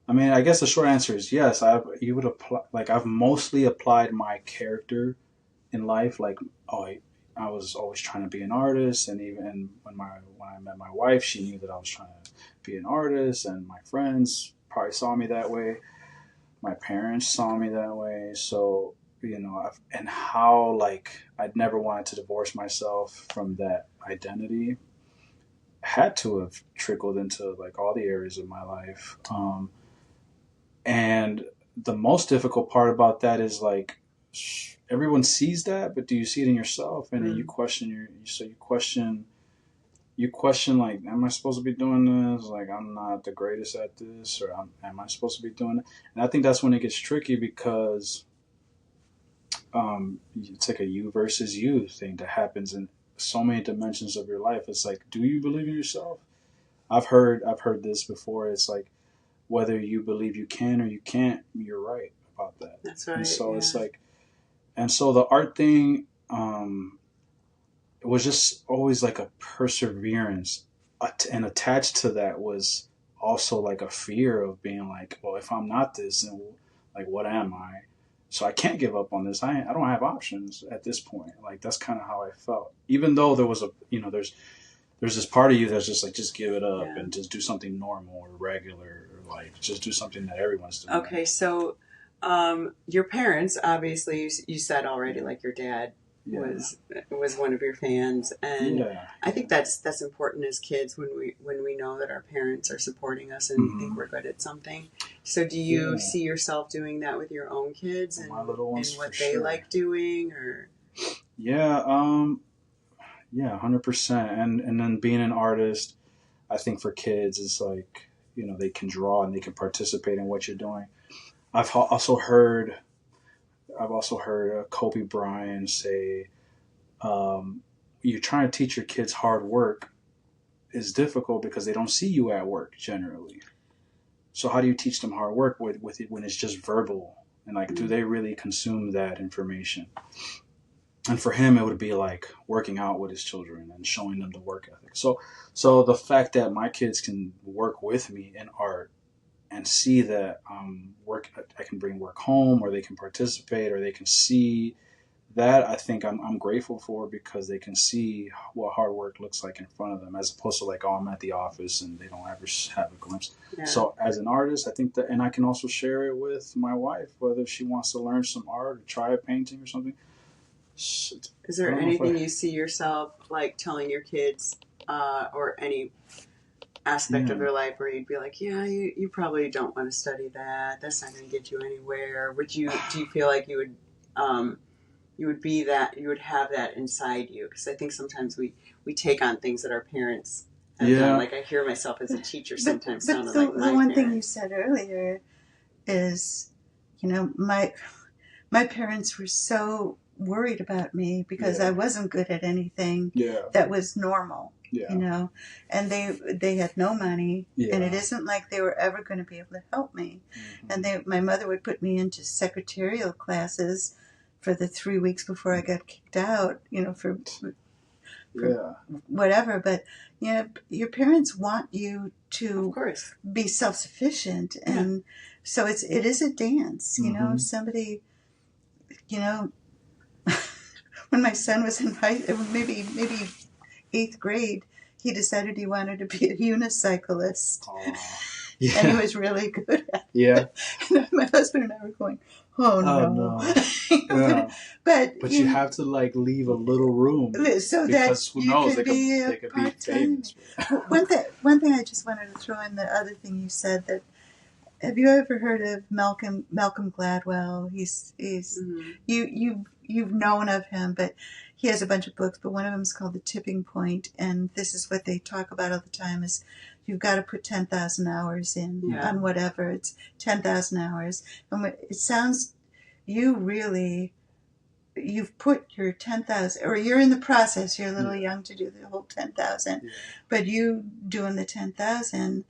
I mean, I guess the short answer is yes. I've mostly applied my character in life. Like, oh, I was always trying to be an artist, and even when I met my wife, she knew that I was trying to be an artist, and my friends probably saw me that way. My parents saw me that way, so and how like I'd never wanted to divorce myself from that identity had to have trickled into like all the areas of my life. And the most difficult part about that is like everyone sees that, but do you see it in yourself? And then you question you question like, am I supposed to be doing this? Like, I'm not the greatest at this, or am I supposed to be doing it? And I think that's when it gets tricky because it's like a you versus you thing that happens in so many dimensions of your life. It's like, do you believe in yourself? I've heard this before. It's like, whether you believe you can or you can't, you're right about that. That's right. And so it's like, and so the art thing, it was just always like a perseverance, and attached to that was also like a fear of being like, well, if I'm not this, then like, what am I? So I can't give up on this. I don't have options at this point. Like, that's kind of how I felt. Even though there was there's this part of you that's just like, just give it up and just do something normal or regular, or like just do something that everyone's doing. Okay, so your parents, obviously, you said already, like your dad was one of your fans, and I think that's important as kids when we know that our parents are supporting us and think we're good at something. So do you see yourself doing that with your own kids and, my little ones, and what they like doing, or? Yeah, 100%. And then being an artist, I think for kids is like, they can draw and they can participate in what you're doing. I've also heard Kobe Bryant say, you're trying to teach your kids hard work is difficult because they don't see you at work generally. So how do you teach them hard work with it when it's just verbal? And like, do they really consume that information? And for him, it would be like working out with his children and showing them the work ethic. So the fact that my kids can work with me in art and see that I can bring work home, or they can participate, or they can see that, I think I'm grateful for, because they can see what hard work looks like in front of them, as opposed to like, oh, I'm at the office and they don't ever have a glimpse. Yeah. So as an artist, I think that, and I can also share it with my wife, whether she wants to learn some art or try a painting or something. Is there anything you see yourself like telling your kids, or any aspect of their life where you'd be like, yeah, you probably don't want to study that. That's not going to get you anywhere. Do you feel like you would be that, you would have that inside you? Because I think sometimes we take on things that our parents have done. Like, I hear myself as a teacher sometimes sounding like my one parents. Thing you said earlier is, my parents were so worried about me because I wasn't good at anything that was normal. And they had no money, and it isn't like they were ever going to be able to help me. And my mother would put me into secretarial classes for the 3 weeks before I got kicked out, for whatever. But your parents want you to, of course, be self-sufficient, and so it is a dance. Somebody, when my son was in maybe 8th grade, he decided he wanted to be a unicyclist. And he was really good at it. And my husband and I were going, oh no. But you have to like leave a little room, so that who knows, they could be famous. One thing I just wanted to throw in, the other thing you said, that, have you ever heard of Malcolm Gladwell? He's you've known of him, but he has a bunch of books, but one of them is called The Tipping Point, and this is what they talk about all the time: is you've got to put 10,000 hours in on whatever. It's 10,000 hours, and it sounds, you've put your 10,000, or you're in the process. You're a little young to do the whole 10,000, but you doing the 10,000.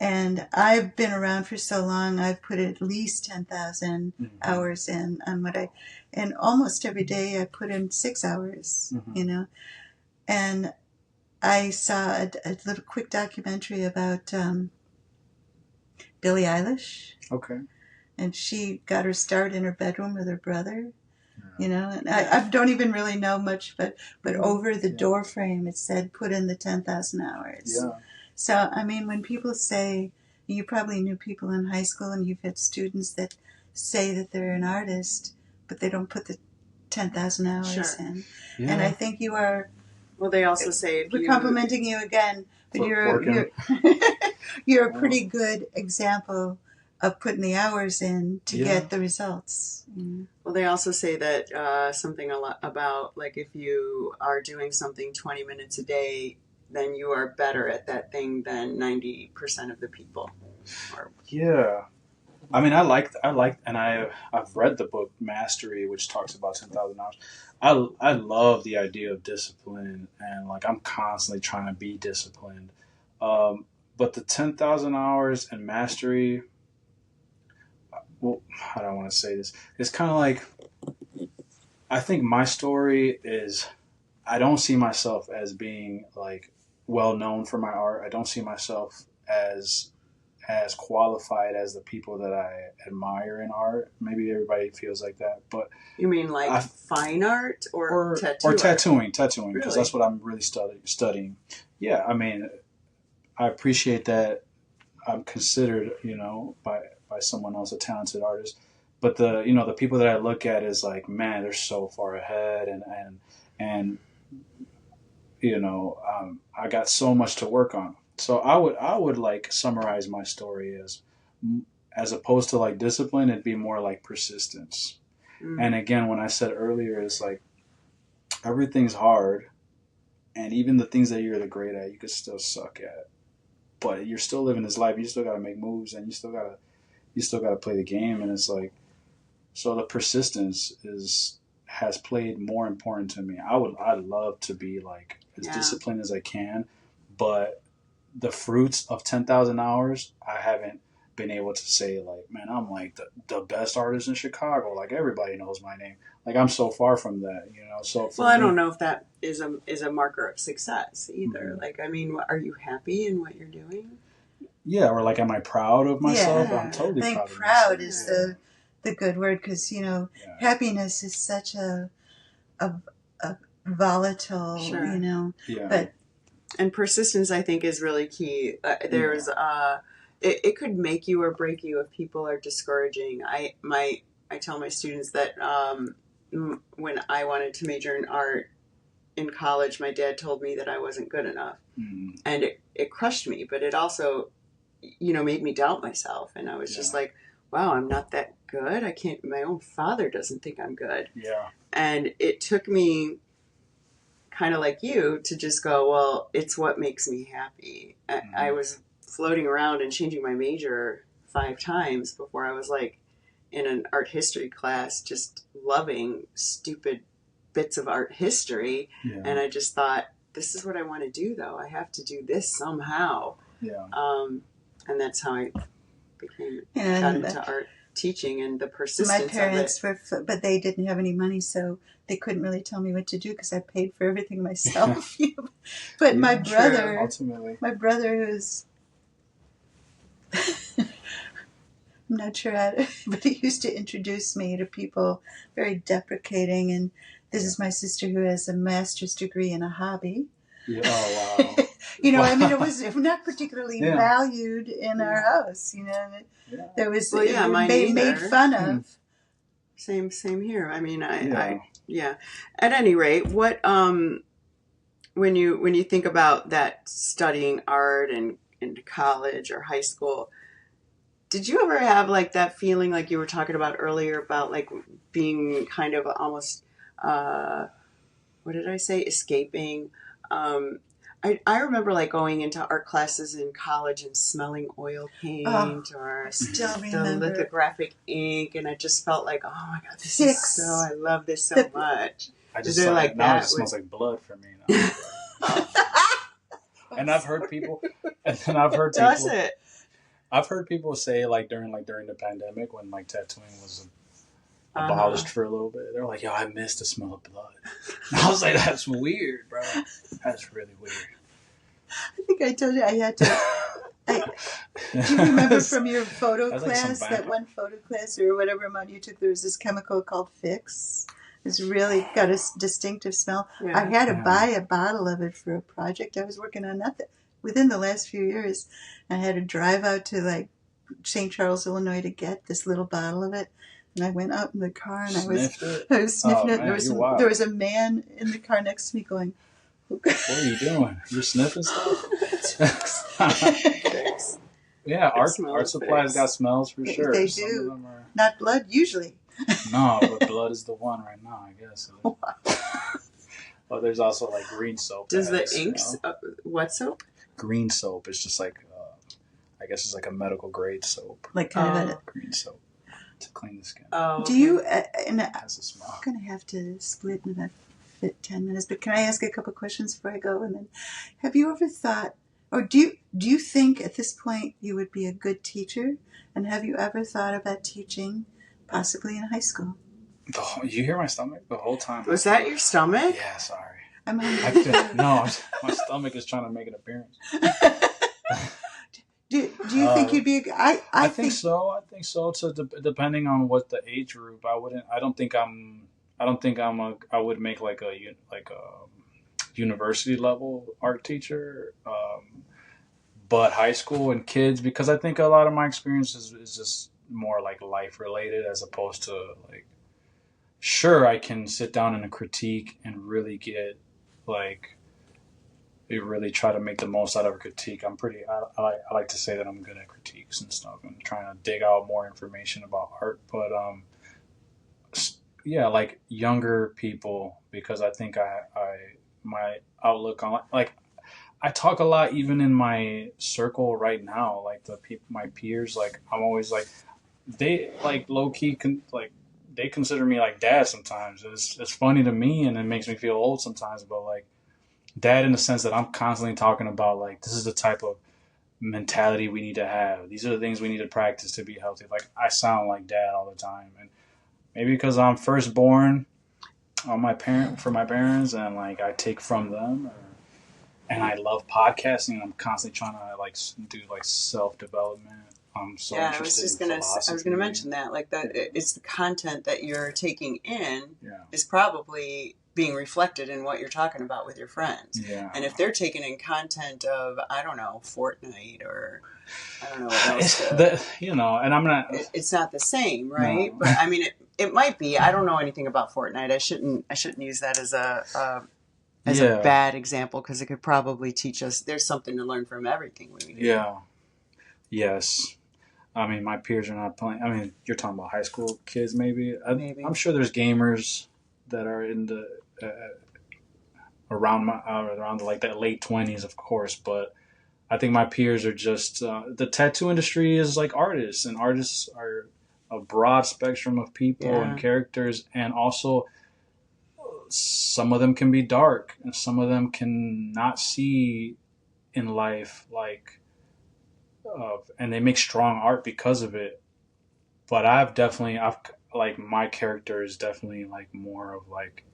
And I've been around for so long, I've put at least 10,000 hours in on and almost every day I put in 6 hours, and I saw a little quick documentary about Billie Eilish. Okay. And she got her start in her bedroom with her brother. And I don't even really know much, but over the door frame it said, put in the 10,000 hours. Yeah. So, I mean, when people say, you probably knew people in high school and you've had students that say that they're an artist, but they don't put the 10,000 hours in. Yeah. And I think you are... Well, they also say... We're complimenting you again, but you're a pretty good example of putting the hours in to get the results. Well, they also say that something a lot about, like, if you are doing something 20 minutes a day, then you are better at that thing than 90% of the people. Yeah. I mean, I like, and I've read the book Mastery, which talks about 10,000 hours. I love the idea of discipline, and like I'm constantly trying to be disciplined. But the 10,000 hours and mastery, well, how do I want to say this? It's kind of like, I think my story is, I don't see myself as being like well known for my art. I don't see myself as qualified as the people that I admire in art. Maybe everybody feels like that, but you mean like fine art or tattoo or tattooing, because really? That's what I'm really studying. Yeah, I mean, I appreciate that I'm considered, by someone else a talented artist, but the people that I look at is like, man, they're so far ahead, and I got so much to work on. So I would like summarize my story as opposed to like discipline, it'd be more like persistence. And again, when I said earlier, it's like everything's hard, and even the things that you're the great at, you could still suck at. But you're still living this life. You still got to make moves, and you still got to play the game. And it's like, so the persistence has played more important to me. I'd love to be like as disciplined as I can, but the fruits of 10,000 hours, I haven't been able to say like, man, I'm like the best artist in Chicago. Like everybody knows my name. Like I'm so far from that, So I don't know if that is a marker of success either. Mm-hmm. Like, I mean, are you happy in what you're doing? Yeah, or like, am I proud of myself? Yeah. I'm totally proud of myself. Proud is the good word, because happiness is such a volatile, but. And persistence, I think, is really key. There's, it could make you or break you if people are discouraging. I tell my students that when I wanted to major in art in college, my dad told me that I wasn't good enough, and it crushed me. But it also, made me doubt myself, and I was just like, wow, I'm not that good. I can't. My own father doesn't think I'm good. Yeah, and it took me, kind of like you, to just go, well, it's what makes me happy. I was floating around and changing my major 5 times before I was like in an art history class, just loving stupid bits of art history. Yeah. And I just thought, this is what I want to do, though. I have to do this somehow. Yeah. And that's how I got into art teaching and the persistence. My parents but they didn't have any money, so they couldn't really tell me what to do because I paid for everything myself. But my brother, who's I'm not sure how to, but he used to introduce me to people very deprecating, and this is my sister who has a master's degree in a hobby. Yeah, oh, wow. I mean, it was not particularly valued in our house, There was, made fun of. Same here. I mean, I At any rate, what, when you think about that studying art and into college or high school, did you ever have like that feeling like you were talking about earlier about like being kind of almost, what did I say? Escaping. I remember like going into art classes in college and smelling oil paint or the lithographic ink, and I just felt like, oh my God, I love this so much. I just feel like now it smells like blood for me now. And I've heard people, Does it? I've heard people say like during the pandemic when like tattooing was abolished for a little bit, they're like, yo, I miss the smell of blood. And I was like, that's weird, bro. That's really weird. I think I told you I had to. Do you remember from your photo That's class, that one photo class or whatever amount you took, there was this chemical called Fix. It's really got a distinctive smell. Yeah. I had to buy a bottle of it for a project I was working on. Nothing within the last few years. I had to drive out to like St. Charles, Illinois, to get this little bottle of it. And I went out in the car and I was sniffing it. Man, There was a man in the car next to me going, "What are you doing? You're sniffing stuff?" Yeah, art supplies got smells for sure. They do. Some of them are... Not blood, usually. No, but blood is the one right now, I guess. Well, there's also like green soap. Does the inks? What soap? Green soap. It's just like, I guess it's like a medical grade soap. Like kind of a green soap to clean the skin. Oh, do you? And it has a smell. I'm gonna have to split in about 10 minutes, but can I ask a couple questions before I go? And then, have you ever thought, or do you think at this point you would be a good teacher? And have you ever thought about teaching, possibly in high school? You hear my stomach the whole time? Was that your stomach? Yeah, sorry. No, my stomach is trying to make an appearance. Do you think you'd be? I think so. I think so. So depending on what the age group, I would make like a university level art teacher, but high school and kids, because I think a lot of my experience is just more like life related as opposed to like. Sure, I can sit down in a critique and really get like. Really try to make the most out of a critique. I like to say that I'm good at critiques and stuff and trying to dig out more information about art. But yeah, like younger people, because I think my outlook on like I talk a lot even in my circle right now. Like my peers, like I'm always like they like low key they consider me like dad sometimes. It's funny to me and it makes me feel old sometimes, but like. Dad in the sense that I'm constantly talking about like this is the type of mentality we need to have. These are the things we need to practice to be healthy. Like I sound like dad all the time, and maybe because I'm firstborn for my parents, and like I take from them, and I love podcasting. And I'm constantly trying to like do like self development. I'm so interested in philosophy. I was gonna mention that like that it's the content that you're taking in is probably being reflected in what you're talking about with your friends. Yeah. And if they're taking in content of, I don't know, Fortnite or I don't know what else. And I'm not... It's not the same, right? No. But I mean, it might be. I don't know anything about Fortnite. I shouldn't use that as a bad example because it could probably teach us there's something to learn from everything we do. Yeah. Yes. I mean, my peers are not playing. I mean, you're talking about high school kids maybe. I'm sure there's gamers that are in the around like that late 20s, of course, but I think my peers are just the tattoo industry is like artists, and artists are a broad spectrum of people and characters, and also some of them can be dark and some of them can not see in life like and they make strong art because of it. But I've like my character is definitely like more of like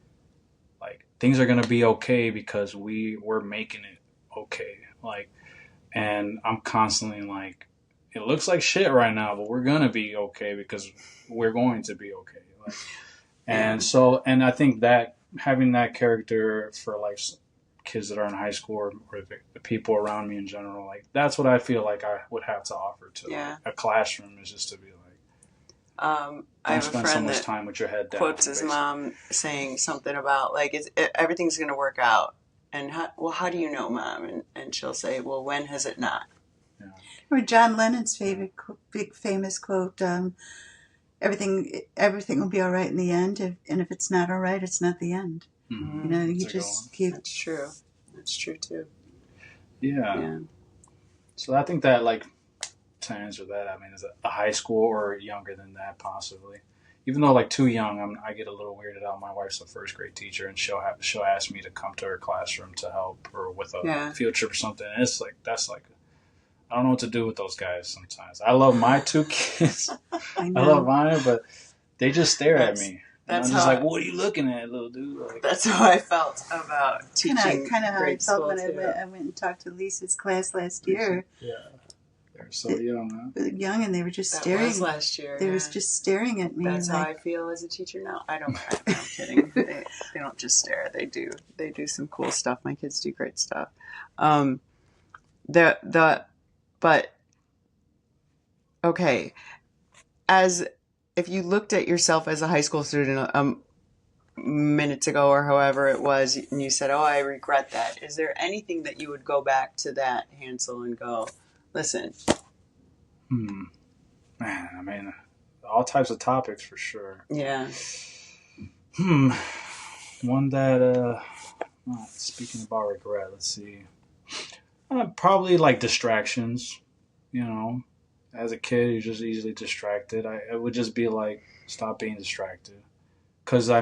things are gonna be okay because we're making it okay. Like, and I'm constantly like, it looks like shit right now, but we're gonna be okay because we're going to be okay. Like, and I think that having that character for like kids that are in high school or the people around me in general, like that's what I feel like I would have to offer to a classroom is just to be like. I have a friend so much time with your head down, quotes his mom saying something about like everything's going to work out, and how do you know, Mom? And she'll say, well, when has it not? Yeah. Or John Lennon's favorite big famous quote: "Everything will be all right in the end, and if it's not all right, it's not the end." Mm-hmm. You just keep. That's true. That's true too. Yeah. So I think that like. To answer that, I mean, is a high school or younger than that possibly? Even though like too young, I get a little weirded out. My wife's a first grade teacher, and she'll ask me to come to her classroom to help her with a field trip or something. And it's like I don't know what to do with those guys sometimes. I love my two kids, I love mine, but they just stare at me, And I'm just like, what are you looking at, little dude? Like, that's how I felt about teaching Kind of how I grade felt school, when too. I went and talked to Lisa's class last year. Yeah. They're so young, huh? Young, and they were just That staring. was last year. They was just staring at me. That's how I feel as a teacher now. I'm kidding. They don't just stare. They do. They do some cool stuff. My kids do great stuff. But okay, if you looked at yourself as a high school student minutes ago or however it was, and you said, "Oh, I regret that," is there anything that you would go back to that Hansel and go, "Listen"? Man, I mean, all types of topics for sure. Yeah. One that, speaking about regret, let's see. Probably like distractions, you know. As a kid, you're just easily distracted. It would just be like, stop being distracted. Because, I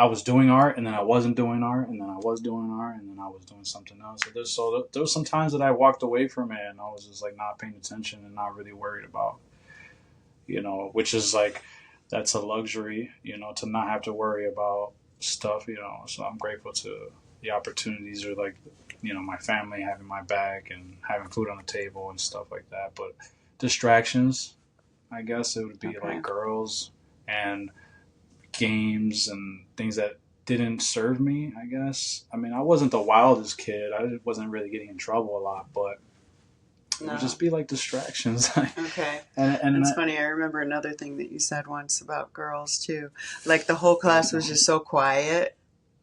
was doing art, and then I wasn't doing art, and then I was doing art, and then I was doing something else. So there was some times that I walked away from it, and I was just like not paying attention and not really worried about, which is like, that's a luxury, to not have to worry about stuff, So I'm grateful to the opportunities, or like, my family having my back and having food on the table and stuff like that. But distractions, I guess it would be like girls and games and things that didn't serve me, I guess. I mean, I wasn't the wildest kid. I wasn't really getting in trouble a lot, but it would just be like distractions. Okay. And it's funny. I remember another thing that you said once about girls too. Like the whole class was just so quiet,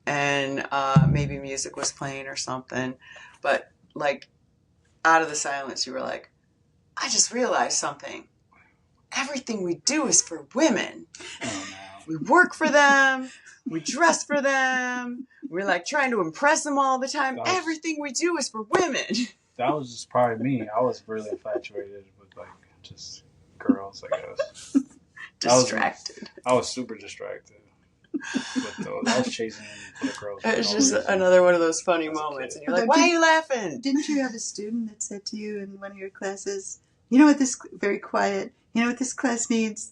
and maybe music was playing or something. But like out of the silence, you were like, I just realized something. Everything we do is for women. Oh, no. We work for them. We dress for them. We're like trying to impress them all the time. Everything we do is for women. That was just probably me. I was really infatuated with like just girls, I guess. Distracted. I was super distracted with those. I was chasing for the girls. It's just another one of those funny moments. And you're like, why are you laughing? Didn't you have a student that said to you in one of your classes, you know what this class needs?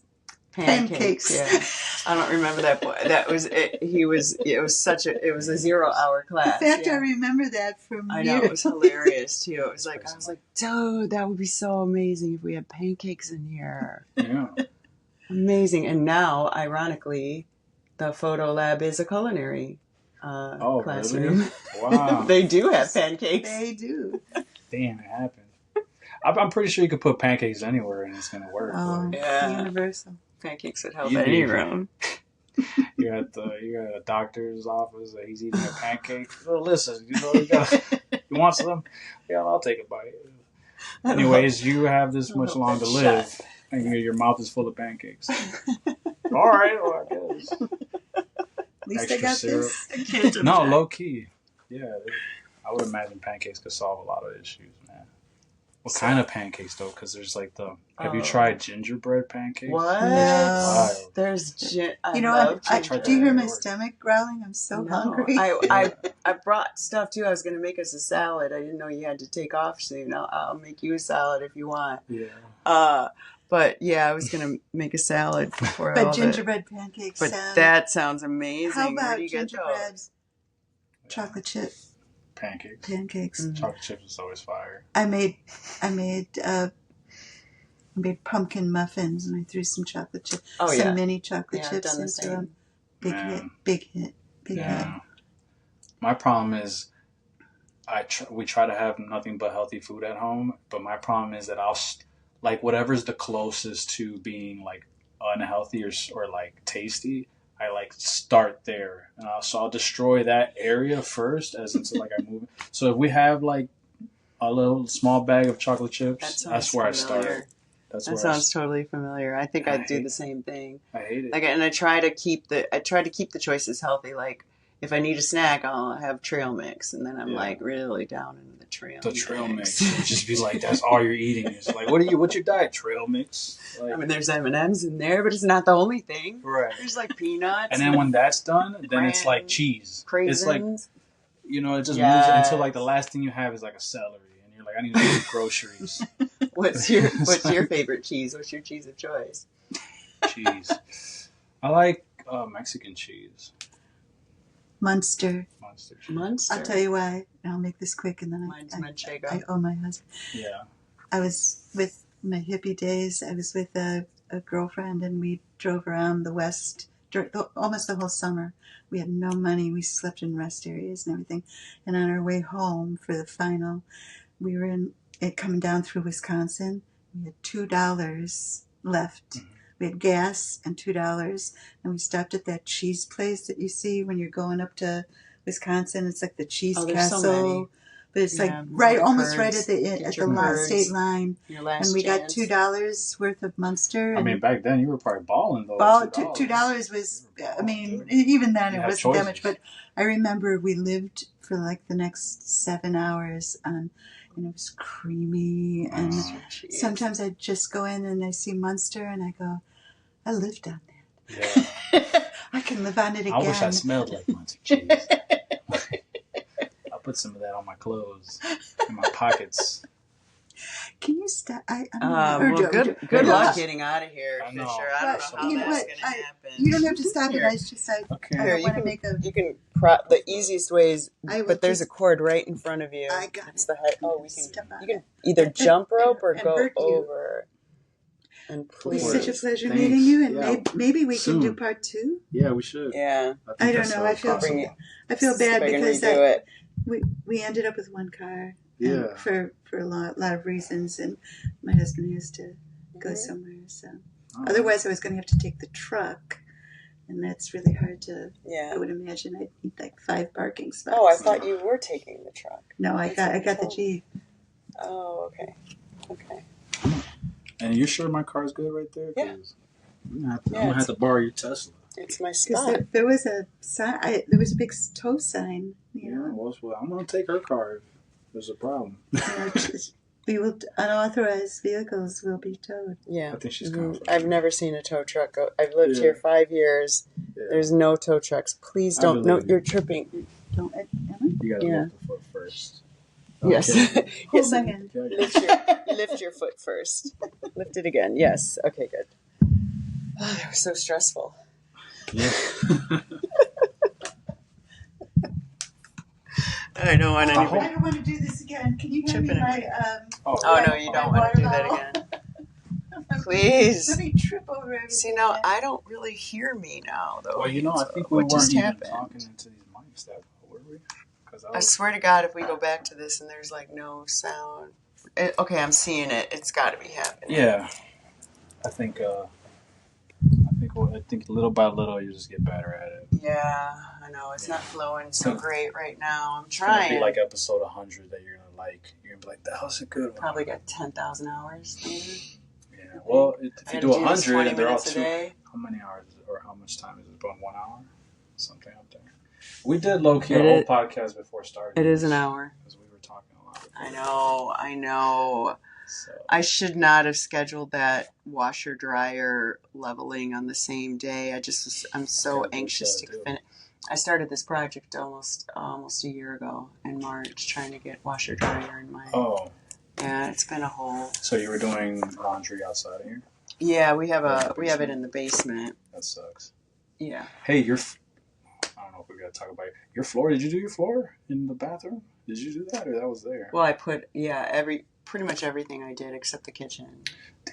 Pancakes. Yeah. I don't remember that boy. That was it. It was a 0-hour class. In fact, I remember that from I know, it was hilarious too. It was like, I was like, dude, that would be so amazing if we had pancakes in here. Yeah. Amazing. And now, ironically, the photo lab is a culinary classroom. Really? Wow. They do have pancakes. They do. Damn, it happened. I'm pretty sure you could put pancakes anywhere and it's going to work. Oh, yeah. Universal. Pancakes would help any room. You're at a doctor's office. He's eating a pancake. Well, listen, you want some? Yeah, I'll take a bite. Anyways, you have this much longer to live, and your mouth is full of pancakes. All right, well, I guess. At least Extra I got syrup. this. No, low key. Yeah, I would imagine pancakes could solve a lot of issues, man. What kind of pancakes, though? Because there's like have you tried gingerbread pancakes? What? No. There's do you hear my stomach growling? I'm so hungry. I brought stuff too. I was going to make us a salad. I didn't know you had to take off soon. I'll make you a salad if you want. Yeah. But yeah, I was going to make a salad before. But gingerbread pancakes. But that sounds amazing. How about Where do you gingerbread get those? chocolate chip pancakes? Mm-hmm. Chocolate chips is always fire. I made pumpkin muffins, and I threw some chocolate chips, mini chocolate chips into them. Big hit. My problem is, we try to have nothing but healthy food at home, but my problem is that I'll like whatever's the closest to being like unhealthy or like tasty. I like start there, so I'll destroy that area first, as into like I move. So if we have like a little small bag of chocolate chips, that's where I start. That sounds totally familiar. I think I'd do the same thing. I hate it. Like, and I try to keep the choices healthy. Like, if I need a snack, I'll have trail mix, and then I'm like really down into the trail. The trail mix. It'd just be like that's all you're eating. It's like, what's your diet? Trail mix. Like, I mean, there's M&Ms in there, but it's not the only thing. Right. There's like peanuts. And then when that's done, then it's like cheese. Craisins. It's like, it just moves until like the last thing you have is like a celery, and you're like, I need to get groceries. What's your favorite cheese? What's your cheese of choice? Cheese. I like Mexican cheese. Munster. Monster cheese. Munster. I'll tell you why. And I'll make this quick, and then Mine's I Manchego. owe my husband. Yeah. I was with my hippie days. I was with a girlfriend, and we drove around the West almost the whole summer. We had no money. We slept in rest areas and everything. And on our way home for the final, we were coming down through Wisconsin. We had $2 left. Mm-hmm. We had gas and $2, and we stopped at that cheese place that you see when you're going up to Wisconsin. It's like the Cheese Castle. So many. But it's Yeah, like almost curds. right at the state line. Your last And we got chance. $2 worth of Munster. I mean, back then you were probably balling though. $2 was, I mean, even then it wasn't that much. But I remember we lived for like the next 7 hours and it was creamy. And sometimes I'd just go in and I see Munster and I go, I lived on that. Yeah. I can live on it again. I wish I smelled like Munster cheese. I'll put some of that on my clothes, in my pockets. Can you stop? Good luck getting out of here, I know. Fisher. I don't know how that's going to happen. You don't have to stop it. I just Okay. I want to make a. You can the easiest way is, but there's a cord right in front of you. I got it's it. the head. Oh, you can either jump rope or go over. And It please. was such a pleasure Thanks. meeting you, and Yeah. maybe we Soon. can do part 2. Yeah, we should. Yeah. I don't know. I feel possible. I feel bad because redo it. we ended up with one car. Yeah. For a lot of reasons, and my husband has to go somewhere. So otherwise, I was going to have to take the truck, and that's really hard to. Yeah. I would imagine I'd need like 5 parking spots. Oh, I thought you were taking the truck. No, I got the Jeep. Oh, okay. Okay. And you're sure my car's good right there? Yeah. I'm gonna have to borrow your Tesla. It's my Because spot. there was a sign. There was a big tow sign. You Yeah, know, well, I'm gonna take her car if there's a problem. we will unauthorized vehicles will be towed. Yeah. I think she's coming. I've never seen a tow truck go. I've lived here 5 years. Yeah. There's no tow trucks. Please don't. No, you're tripping. Don't. You gotta Yeah. lift the foot first. Yes. Okay. Hold Yes. my hand. Lift your foot first. Lift it again. Yes. Okay, good. Oh, that was so stressful. Yeah. I don't want I anybody. don't want to do this again. Can you give me Chipping my Oh, no, you don't want to do that again. Please. Let me trip over everything. See, now I don't really hear me now, though. Well, I think we What weren't just even happened? talking into these mics that were we? Because I swear to God, if we go back to this and there's like no sound. Okay, I'm seeing it. It's got to be happening. Yeah. I think little by little you just get better at it. Yeah, I know. It's not flowing so great right now. I'm It's gonna trying. be like episode 100 that you're gonna like. You're gonna be like, that was a good one. Probably got 10,000 hours, maybe. Yeah. Well, if I you gotta do this 100 and they're all minutes a two. day. How many hours or how much time is it? About 1 hour? Something up there. We did low-key It a whole is- podcast before starting. It is an hour. Because we were talking a lot. I know. So, I should not have scheduled that washer dryer leveling on the same day. I'm so Gotta do anxious that, to too. finish. I started this project almost a year ago in March, trying to get washer dryer in my. oh, Yeah, it's been a whole. so you were doing laundry outside of here? Yeah, we have it in the basement. That sucks. Yeah. Hey, I don't know if we got to talk about your floor. Did you do your floor in the bathroom? Did you do that or that was there? Well, I put pretty much everything I did except the kitchen.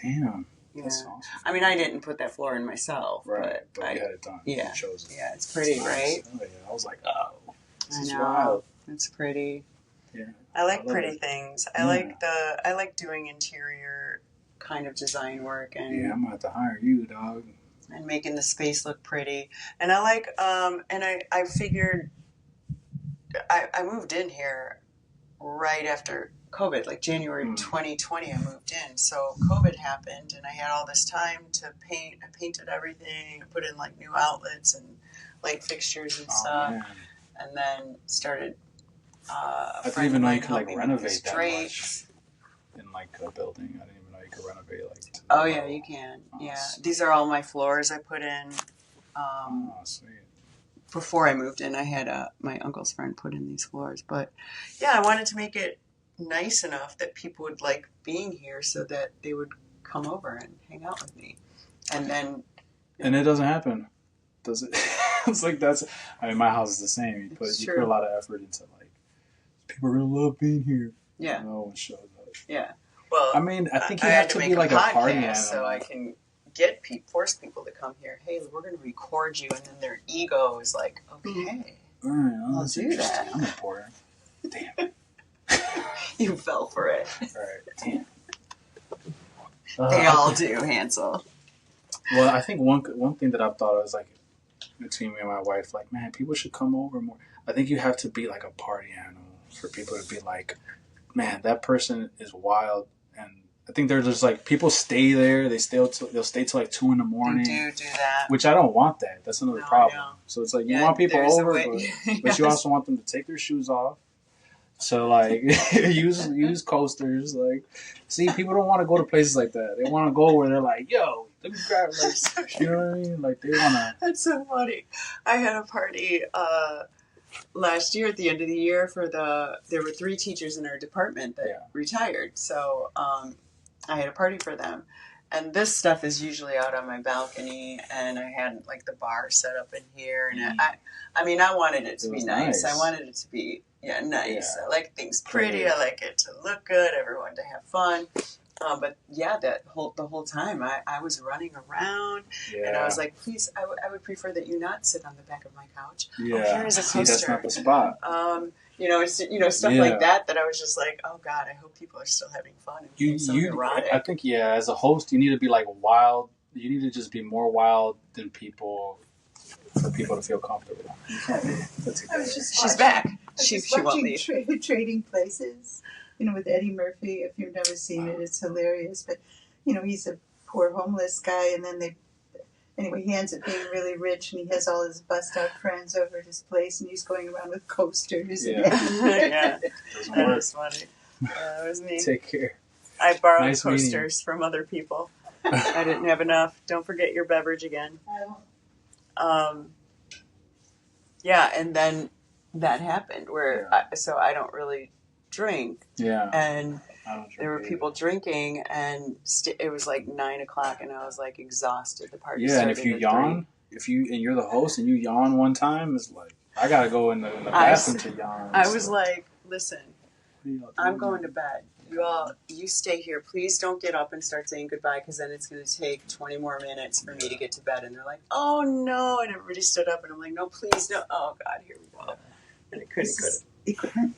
Damn. Yeah. That's awesome. I mean, I didn't put that floor in myself, Right. but you had it done. yeah. You chose it. Yeah, it's pretty, right? Oh, yeah. I was like, oh. This I is know. wild. It's pretty. Yeah. I like I love pretty it. things. Yeah. I like doing interior kind of design work Yeah, and I'm going to have to hire you, dog. making the space look pretty. And I like and I figured I moved in here right after COVID, like January 2020 I moved in. So COVID happened and I had all this time to paint. I painted everything. I put in like new outlets and light fixtures and stuff. Man. And then started I didn't even know you could like renovate that drapes. much in like a building. I didn't even know you could renovate like. Oh yeah, you can. Oh, Yeah, sweet. these are all my floors I put in. Oh, sweet. Before I moved in, I had my uncle's friend put in these floors. But yeah, I wanted to make it nice enough that people would like being here, so that they would come over and hang out with me. And then And it doesn't happen, does it? It's like I mean, my house is the same. You put a lot of effort into like, people are gonna love being here. Yeah. No one shows up. Yeah. Well, I mean, I think you I have had to make be like a party podcast animal. so I can force people to come here. Hey, we're going to record you, and then their ego is like, okay, All right, I'll do that. I'm important. Damn. You fell for it. All right, damn. They all do, Hansel. Well, I think one thing that I've thought of is like between me and my wife, like, man, people should come over more. I think you have to be like a party animal for people to be like, man, that person is wild. And I think they're just like, people stay there. They'll stay till like 2 a.m. They do that. Which I don't want that. That's another problem. So it's like, you want people over, but you also want them to take their shoes off. So like, use coasters. Like, see, people don't want to go to places like that. They want to go where they're like, yo, let me grab, like, you know what I mean? Like, they want to. That's so funny. I had a party last year at the end of the year there were 3 teachers in our department that retired. So I had a party for them. And this stuff is usually out on my balcony, and I had like the bar set up in here. And I mean, I wanted it to be nice. I wanted it to be nice. I like things pretty. I like it to look good. Everyone to have fun. But yeah, the whole time I was running around, and I was like, please, I would prefer that you not sit on the back of my couch. Yeah, here is a coaster. That's not the spot. Stuff like that. That I was just like, oh God, I hope people are still having fun. And erotic. I think as a host, you need to be like wild. You need to just be more wild than people for people to feel comfortable. She's back. She won't leave. Trading Places, with Eddie Murphy. If you've never seen it, it's hilarious. But he's a poor homeless guy, and then he ends up being really rich, and he has all his bust-out friends over at his place, and he's going around with coasters. Yeah, that was funny. That was me. Take care. I borrowed coasters from other people. I didn't have enough. Don't forget your beverage again. And then that happened where I don't really drink. Yeah. And there were people drinking, and it was like 9 o'clock, and I was like exhausted. The party started. And if you yawn, and you're the host and you yawn one time, it's like I gotta go in the bathroom to yawn. I was like, listen, I'm going to bed. You stay here. Please don't get up and start saying goodbye, because then it's going to take 20 more minutes for me to get to bed. And they're like, oh no, and everybody stood up, and I'm like, no, please, no. Oh God, here we go. And I couldn't. Equipment.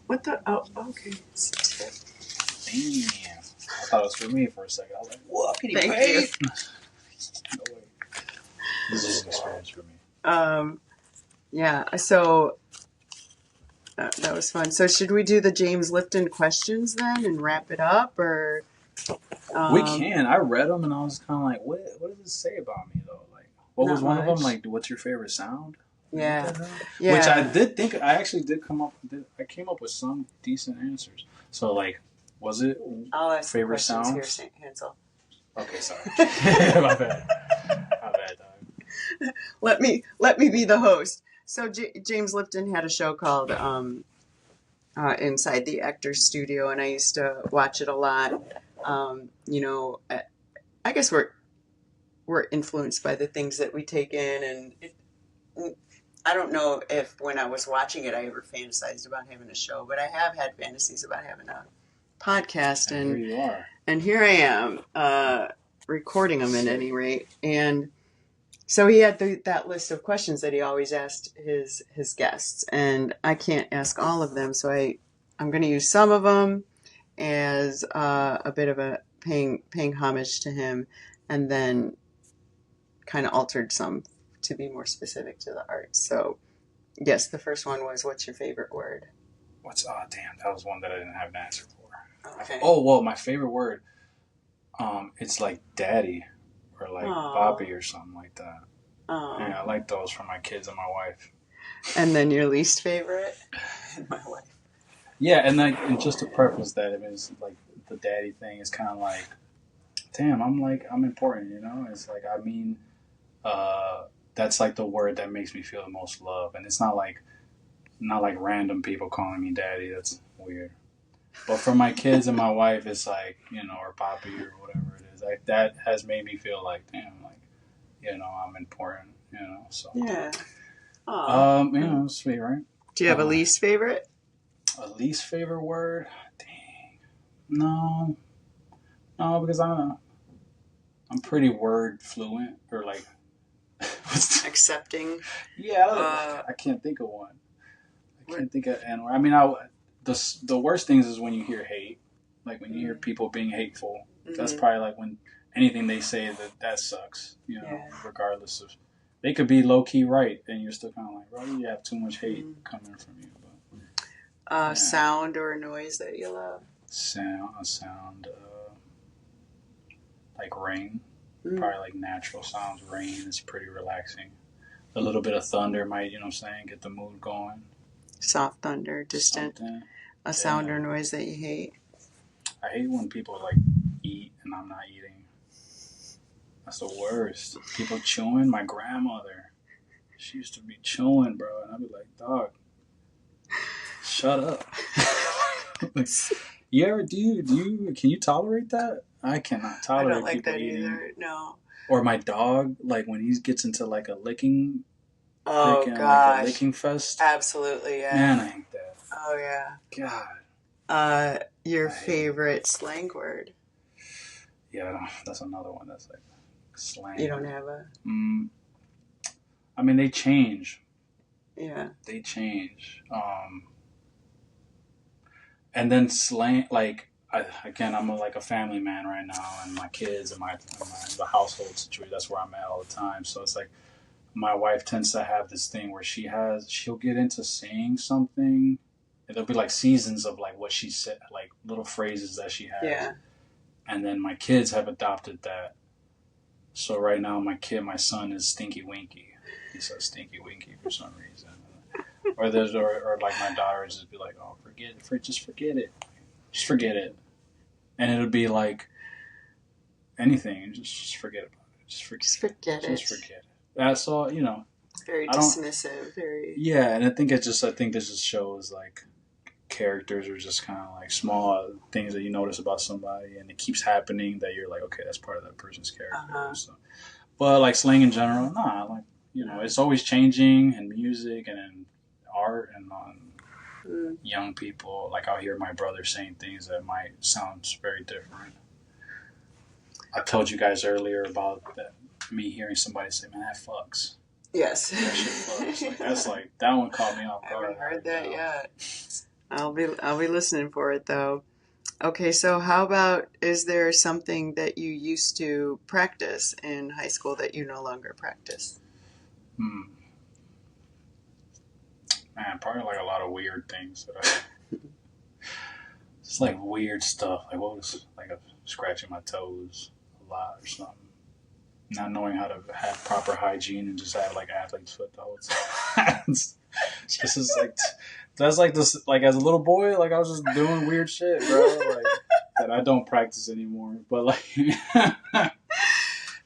What the? Oh, okay. Damn. I thought it was for me for a second. I was like, whoa, can you Thank pay? you. No way. This is an experience for me. So that was fun. So should we do the James Lipton questions then and wrap it up, or? We can. I read them and I was kind of like, what does it say about me though? Like, what was one of them? Like, what's your favorite sound? Yeah. Which I did think. I actually did come up. I came up with some decent answers. So like, was it favorite sound? Here, Hansel. Okay, sorry. My bad. Dog. Let me be the host. So James Lipton had a show called Inside the Actors Studio, and I used to watch it a lot. I guess we're influenced by the things that we take in, and I don't know if when I was watching it I ever fantasized about having a show, but I have had fantasies about having a podcast, and here you are. And here I am recording them at any rate. And so he had that list of questions that he always asked his guests, and I can't ask all of them, so I'm going to use some of them as a bit of a paying homage to him, and then kind of altered some to be more specific to the art. So, yes, the first one was, what's your favorite word? That was one that I didn't have an answer for. Okay. Oh, well, my favorite word, it's like daddy or like Bobby or something like that. Yeah, I like those for my kids and my wife. And then your least favorite? My wife. Yeah, and just to preface that, it's like the daddy thing is kind of like, damn, I'm important, It's like, that's like the word that makes me feel the most love, and it's not like random people calling me daddy. That's weird. But for my kids and my wife, it's like, or Poppy or whatever it is. Like, that has made me feel like, damn, like, I'm important, so. Yeah. Aw. Sweet, right? Do you have a least favorite? A least favorite word? Dang. No, because I'm pretty word fluent, or like, Accepting. Yeah, I can't think of one. I can't think of an word. I mean, the worst things is when you hear hate, like when you hear people being hateful. That's probably like when anything they say that sucks. Regardless of, they could be low key right, and you're still kind of like, bro, you have too much hate coming from you. But sound or noise that you love? Sound, like rain. Probably like natural sounds. Rain is pretty relaxing. A little bit of thunder might, get the mood going. Soft thunder, distant. Something. A sound or noise that you hate? I hate when people like eat and I'm not eating. That's the worst. People chewing. My grandmother, she used to be chewing, bro, and I'd be like, dog, shut up. You ever can you tolerate that? I cannot tolerate. I don't like people that eating. either. No. Or my dog, like when he gets into like a licking. Oh gosh. Like a licking fest. Absolutely, yeah. Man, I hate that. Oh yeah. God. Your favorite slang word? Yeah, that's another one that's like slang. You don't have a. I mean, they change. Yeah. They change. And then slang, like, I'm like a family man right now, and my kids and the household situation, that's where I'm at all the time. So it's like my wife tends to have this thing where she'll get into saying something, and there'll be like seasons of like what she said, like little phrases that she has. Yeah. And then my kids have adopted that. So right now my son is Stinky Winky. He says Stinky Winky for some reason. Or like my daughter just be like, oh, just forget it. Just forget it. And it'll be like anything, just forget about it. Just forget it. That's all, Very dismissive, very. Yeah, and I think this just shows like characters are just kind of like small things that you notice about somebody, and it keeps happening that you're like, okay, that's part of that person's character. So, but like slang in general, like it's always changing in music and in art and on young people. Like I'll hear my brother saying things that might sound very different. I told you guys earlier about me hearing somebody say, "Man, that fucks." Yes. That shit fucks. That one caught me off guard. I haven't heard that yet. I'll be listening for it though. Okay, so how about, is there something that you used to practice in high school that you no longer practice? Man, probably like a lot of weird things. It's like weird stuff. Like what was like scratching my toes a lot or something. Not knowing how to have proper hygiene and just have like athlete's foot the whole time. This is like that's like this. Like as a little boy, like I was just doing weird shit, bro. Like that I don't practice anymore. But like,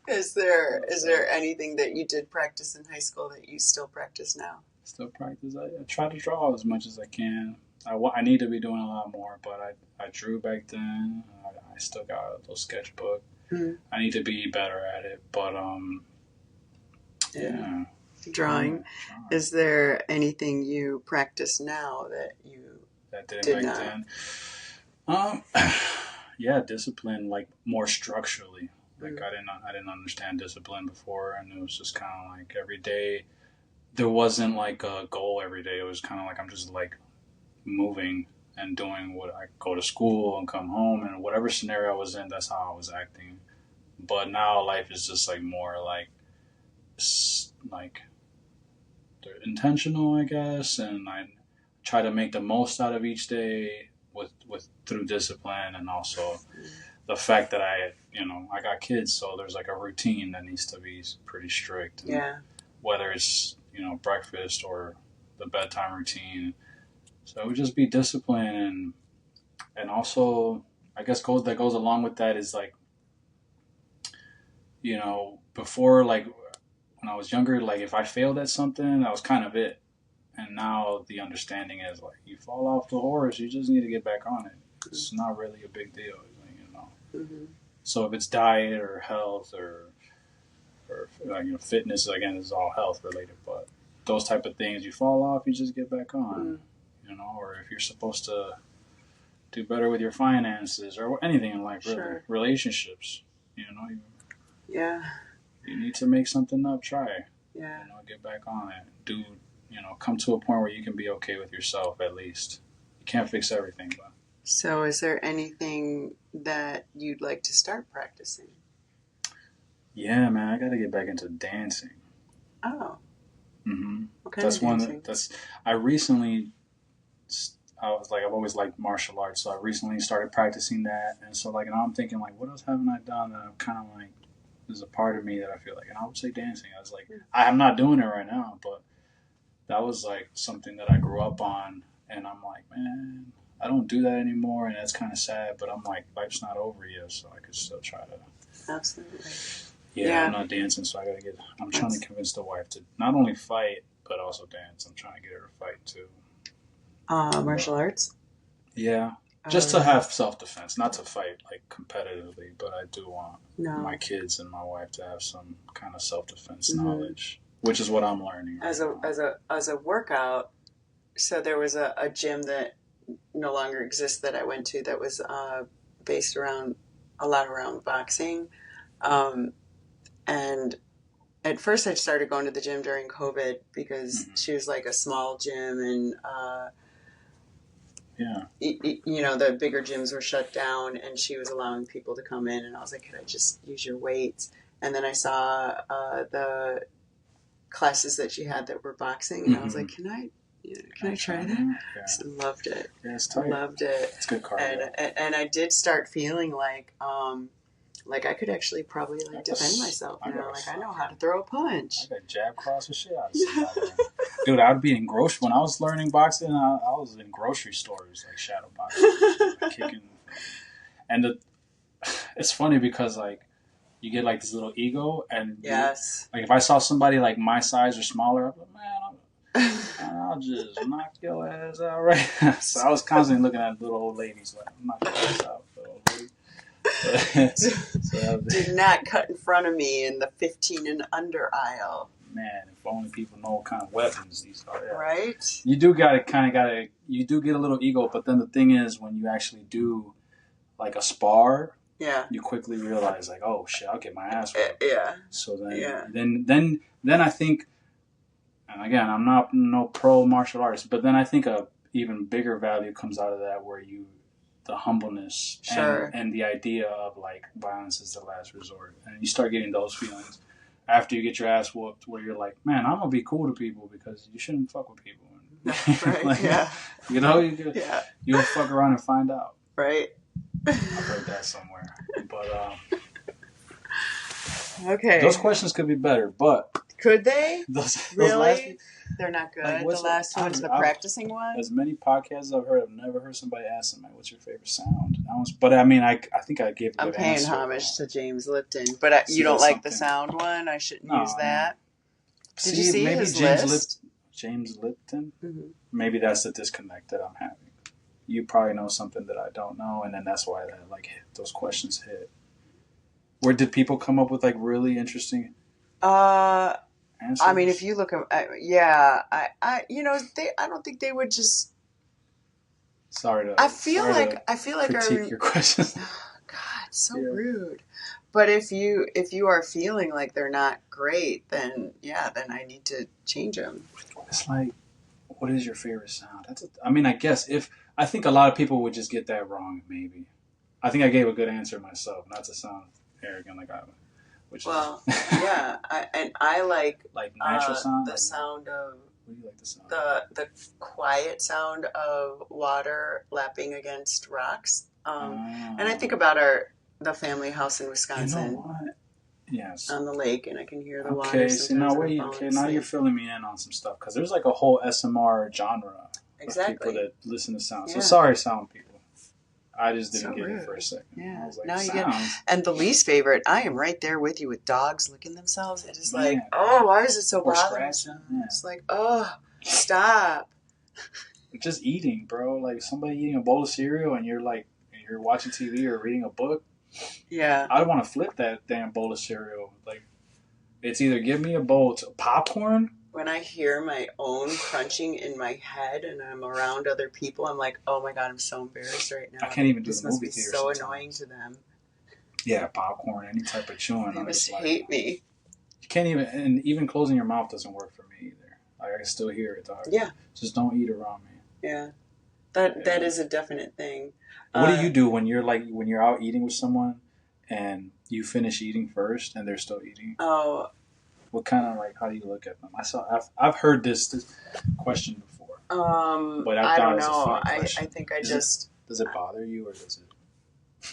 is there anything that you did practice in high school that you still practice now? Still practice. I try to draw as much as I can. I need to be doing a lot more, but I drew back then. I still got a little sketchbook. I need to be better at it, but yeah. Drawing. Is there anything you practice now that you did not? Then? Yeah, discipline, like more structurally. Like I didn't understand discipline before, and it was just kind of like every day. There wasn't like a goal every day. It was kind of like I'm just like moving and doing what I go to school and come home, and whatever scenario I was in, that's how I was acting. But now life is just like more like they're intentional, I guess, and I try to make the most out of each day with through discipline, and also the fact that I got kids, so there's like a routine that needs to be pretty strict. And whether it's breakfast or the bedtime routine. So it would just be discipline, and also I guess that goes along with that is like, before, like when I was younger, like if I failed at something, that was kind of it. And now the understanding is like, you fall off the horse, you just need to get back on it. It's not really a big deal, Mm-hmm. So if it's diet or health or or fitness again is all health related, but those type of things, you fall off, you just get back on, or if you're supposed to do better with your finances or anything in life, really, relationships, Yeah. You need to make something up, try, Yeah. Get back on it, do, come to a point where you can be okay with yourself at least. You can't fix everything, but. So is there anything that you'd like to start practicing? Yeah, man, I got to get back into dancing. Oh. Mm-hmm. What kind of dancing? I've always liked martial arts, so I recently started practicing that, and so now I'm thinking what else haven't I done that I'm kind of there's a part of me that I feel and I would say dancing. I was I'm not doing it right now, but that was something that I grew up on, and I'm man, I don't do that anymore, and that's kind of sad, but I'm life's not over yet, so I could still try to. Absolutely. Yeah, I'm not dancing, so I'm trying to convince the wife to not only fight, but also dance. I'm trying to get her to fight too. Martial arts? Yeah. Just to have self-defense, not to fight competitively, but I do want my kids and my wife to have some kind of self-defense knowledge, which is what I'm learning. As a workout, so there was a gym that no longer exists that I went to that was based around boxing, and at first I started going to the gym during COVID because she was a small gym and. The bigger gyms were shut down, and she was allowing people to come in, and I was like, could I just use your weights? And then I saw the classes that she had that were boxing, and I was like, can I try that? Yeah. I loved it. Yeah, it's tight. Loved it. It's good cardio. And I did start feeling I could actually probably defend myself now. I know how to throw a punch. I got jab cross and shit out of somebody. Dude, I would be in when I was learning boxing, I was in grocery stores, shadow boxing, kicking. And it's funny because, you get, this little ego. And yes. If I saw somebody, my size or smaller, I'm man, I'll just knock your ass out right. So I was constantly looking at little old ladies I'm not going to ass out, little old lady. Do not cut in front of me in the 15 and under aisle. Man, if only people know what kind of weapons these are. Yeah. Right? You do you do get a little ego, but then the thing is, when you actually do a spar, you quickly realize oh shit, I'll get my ass whipped. Yeah. So then I think, and again, I'm not no pro martial artist, but then I think a even bigger value comes out of that where the humbleness and the idea of violence is the last resort, and you start getting those feelings after you get your ass whooped, where you're man, I'm gonna be cool to people because you shouldn't fuck with people. Right? You'll fuck around and find out. Right. I've heard that somewhere, but okay. Those questions could be better, but could they? Those really? They're not good. The last one's the practicing one. As many podcasts I've heard, I've never heard somebody ask them, "What's your favorite sound?" But I mean, I think I gave. I'm paying homage to James Lipton, but you don't like the sound one. I shouldn't use that. Did you see his list? James Lipton. Mm-hmm. Maybe that's the disconnect that I'm having. You probably know something that I don't know, and then that's why those questions hit. Where did people come up with really interesting? Answers? I mean, if you look at, I don't think they would just. Sorry to. I feel like critique your questions. God, so rude. But if you are feeling like they're not great, then I need to change them. It's what is your favorite sound? I think a lot of people would just get that wrong. Maybe, I think I gave a good answer myself, not to sound arrogant I would. I like natural sound. The sound of. What do you like the sound? The quiet sound of water lapping against rocks. And I think about the family house in Wisconsin. You know what? Yes. On the lake, and I can hear the water. Okay, so now you're filling me in on some stuff because there's a whole SMR genre of people that listen to sound. So sorry, sound people. I just didn't get it for a second. Yeah. I was now you get it. And the least favorite, I am right there with you with dogs licking themselves. It is why is it so bothering? Yeah. It's stop. Just eating, bro. Somebody eating a bowl of cereal and you're watching TV or reading a book. Yeah. I want to flip that damn bowl of cereal. It's either give me a bowl of popcorn. When I hear my own crunching in my head and I'm around other people, I'm like, oh my God, I'm so embarrassed right now. I can't even do this the movie must be theater so sometimes. annoying to them. Yeah, popcorn, any type of chewing. They must hate me. You can't even, and even closing your mouth doesn't work for me either. Like, I can still hear it, dog. Yeah. Just don't eat around me. Yeah. That is a definite thing. What do you do when you're out eating with someone and you finish eating first and they're still eating? Oh. What kind of how do you look at them? I've heard this question before. But I don't know. I think does it bother you or does it?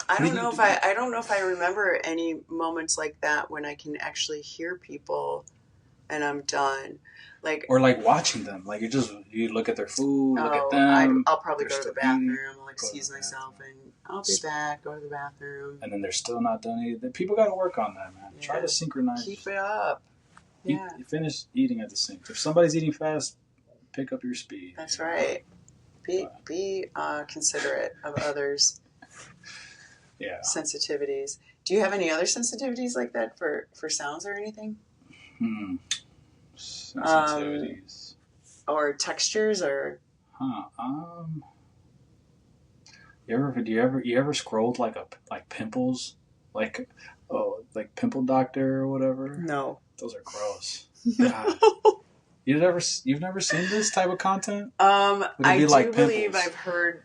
I don't know if I remember any moments like that when I can actually hear people and I'm done. Or watching them. You look at their food, look at them. I'll probably go to the bathroom, I'll excuse myself and I'll be back, go to the bathroom. And then they're still not done eating. People gotta work on that, man. Yeah. Try to synchronize. Keep it up. Yeah. You finish eating at the sink. If somebody's eating fast, pick up your speed. That's right. Be considerate of others. Yeah. Sensitivities. Do you have any other sensitivities like that for sounds or anything? Sensitivities. Or textures or. You ever scrolled like pimples, like Pimple Doctor or whatever? No. Those are gross. God. You've never seen this type of content? I do believe I've heard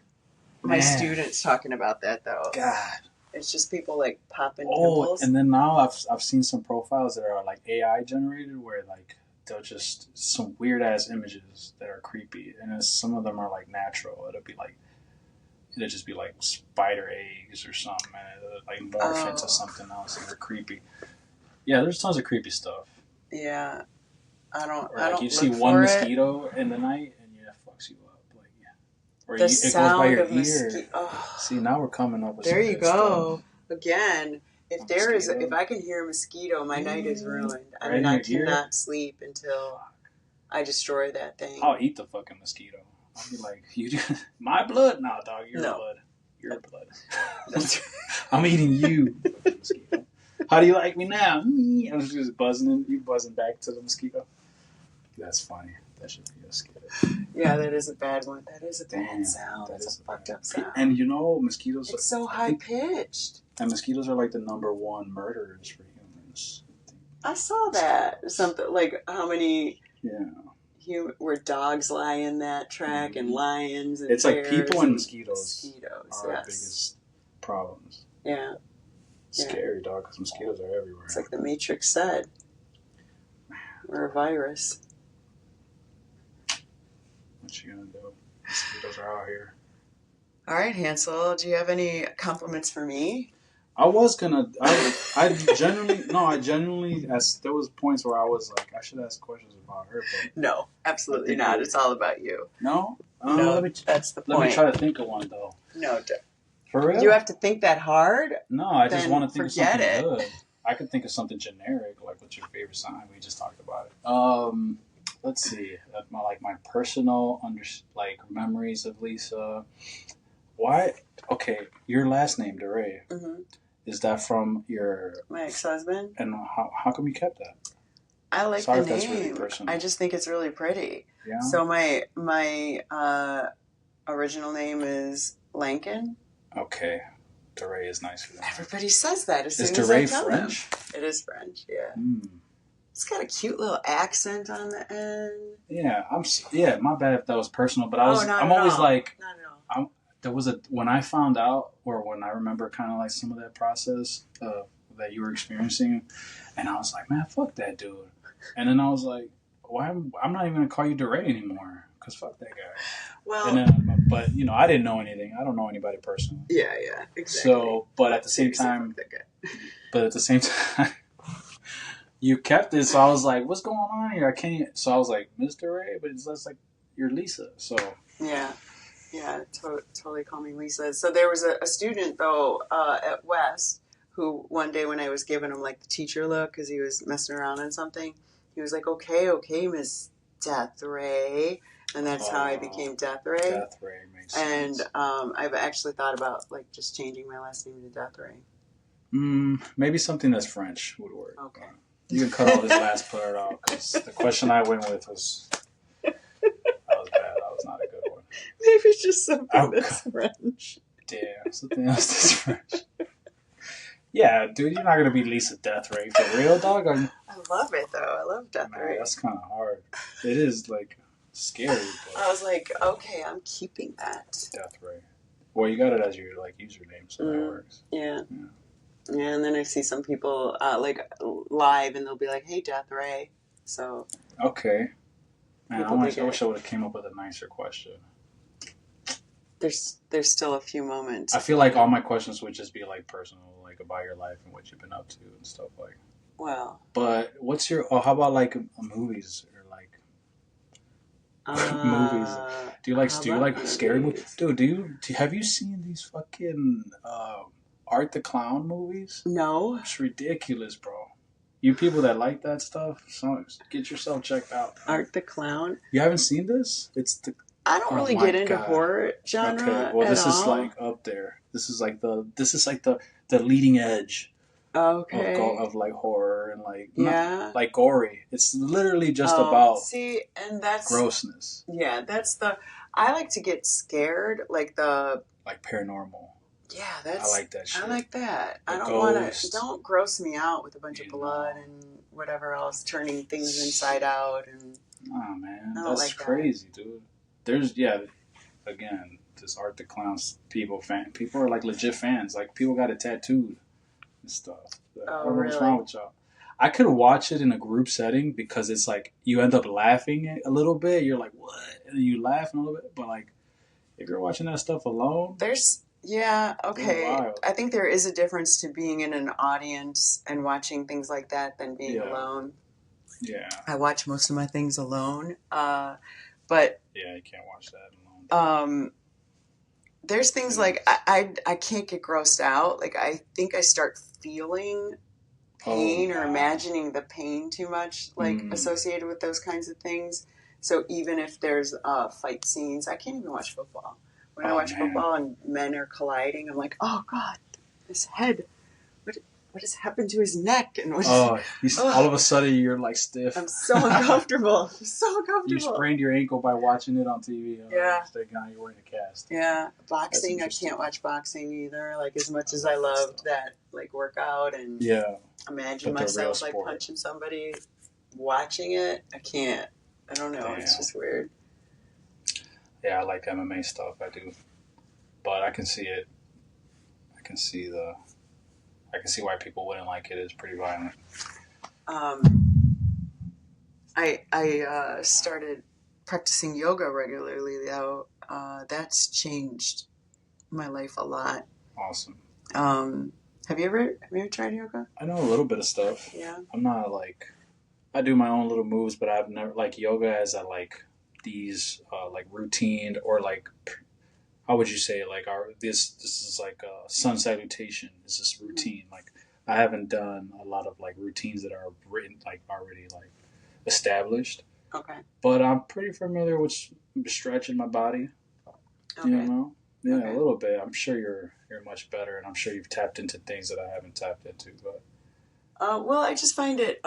my students talking about that though. God. It's just people popping pimples. And then now I've seen some profiles that are AI generated where they'll just some weird ass images that are creepy, and some of them are natural. It'll just be spider eggs or something, and it'll morph into something else, and they're creepy. Yeah, there's tons of creepy stuff. Yeah, I don't. You see one mosquito in the night, and it fucks you up. Or it goes by your ear. See, now we're coming up with. There you go. Stuff. Again, if I can hear a mosquito, my night is ruined. I mean, I cannot sleep until I destroy that thing. I'll eat the fucking mosquito. I'll be like, you my blood? Nah, dog, your blood. Your blood. I'm eating you, mosquito. How do you like me now? I'm just buzzing you buzzing back to the mosquito. That's funny. That should be a skit. Yeah, that is a bad one. That is a bad sound. That's a fucked up sound. And mosquitoes. It's so high pitched. And mosquitoes are the number one murderers for humans. I saw that. Something how many. Yeah. Where dogs lie in that track and lions and it's bears people and mosquitoes are yes. our biggest problems. Yeah. Scary, dog, because mosquitoes are everywhere. It's like the Matrix said. We're a virus. What you gonna do? Mosquitoes are out here. All right, Hansel, do you have any compliments for me? I was gonna. I genuinely. There was points where I was like, I should ask questions about her. But no, absolutely not. It's all about you. No, no, that's the point. Let me try to think of one though. No, for real. You have to think that hard. No, I just want to think of something good. I could think of something generic, like what's your favorite sign? We just talked about it. Let's see. My personal memories of Lisa. Why? Okay, your last name, DeRay. Mm-hmm. Is that from my ex-husband? And how come you kept that? I like the name. That's really personal. I just think it's really pretty. Yeah. So my original name is Lankin. Okay. DeRay is nice for that. Everybody says that as soon as I tell French? them. It is French, yeah. Mm. It's got a cute little accent on the end. Yeah, my bad if that was personal, but I'm always like, not at all. There was when I found out, or when I remember kind of some of that process that you were experiencing, and I was like, man, fuck that dude. And then I was like, why? I'm not even gonna call you DeRay anymore, because fuck that guy. Well, and then, but I didn't know anything. I don't know anybody personally. Yeah, exactly. So, but at the same time, you kept it. So I was like, what's going on here? I can't. So I was like, Mr. Ray, but it's less like you're Lisa. So yeah, totally call me Lisa. So there was a student though at West who one day when I was giving him the teacher look because he was messing around on something, he was like, okay, Miss Death Ray. And that's how I became Death Ray. Death Ray makes sense. And I've actually thought about just changing my last name to Death Ray. Maybe something that's French would work. Okay. You can cut all this last part out because the question I went with was that was bad. That was not a good one. Maybe it's just something that's French. Damn, something else that's French. Yeah, dude, you're not gonna be Lisa Death Ray for real, dog. I love it though. I love Death Ray. That's kind of hard. It is like scary. But I was like, okay, I'm keeping that. Death Ray. Well, you got it as your like username, so that works. Yeah. Yeah, and then I see some people like live, and they'll be like, "Hey, Death Ray." So okay, man, I wish I would have came up with a nicer question. There's still a few moments. I feel like all my questions would just be like personal, like about your life and what you've been up to and stuff like. Well, but what's your? Oh, how about like movies or like movies? Do you like movies? Scary movies? Dude, have you seen these fucking Art the Clown movies? No. It's ridiculous, bro. You people that like that stuff, so get yourself checked out. Art the Clown? You haven't seen this? I don't really get into horror genre. Okay, well, this at is all. like up there. This is like the leading edge. Okay. Of like horror and like like gory. It's literally just about and that's grossness. Yeah, I like to get scared, like paranormal. Yeah, I like that shit. I like that. I don't want to. Don't gross me out with a bunch of blood and whatever else, turning things inside out and. Oh man, that's crazy, dude. There's again, this Art the Clown's people are like legit fans. Like people got it tattooed and stuff. Like, I don't know what's wrong with y'all. I could watch it in a group setting because it's like you end up laughing a little bit. You're like, what? And then you laugh a little bit. But like, if you're watching that stuff alone, okay. I think there is a difference to being in an audience and watching things like that than being alone. Yeah. I watch most of my things alone. But yeah, you can't watch that alone. There's things like I can't get grossed out. Like I think I start feeling pain or imagining the pain too much, like associated with those kinds of things. So even if there's fight scenes, I can't even watch football. When I watch football and men are colliding, I'm like, oh God, his head. What has happened to his neck? And all of a sudden you're like stiff. I'm so uncomfortable. You sprained your ankle by watching it on TV. Yeah. You're wearing a cast. Yeah. Boxing, I can't watch boxing either. Like as much as I loved that like workout and imagine myself like punching somebody, watching it, I can't. I don't know. Damn. It's just weird. Yeah, I like MMA stuff. I do. But I can see it. I can see why people wouldn't like it. It's pretty violent. I started practicing yoga regularly, though. That's changed my life a lot. Awesome. Have you ever tried yoga? I know a little bit of stuff. Yeah. I'm not like, I do my own little moves, but I've never like yoga as a like these like routine or like. How would you say like this is like a sun salutation. This is routine. Like I haven't done a lot of like routines that are written like already like established. Okay. But I'm pretty familiar with stretching my body. Okay. You know? Yeah, okay. A little bit. I'm sure you're much better, and I'm sure you've tapped into things that I haven't tapped into. But well, I just find it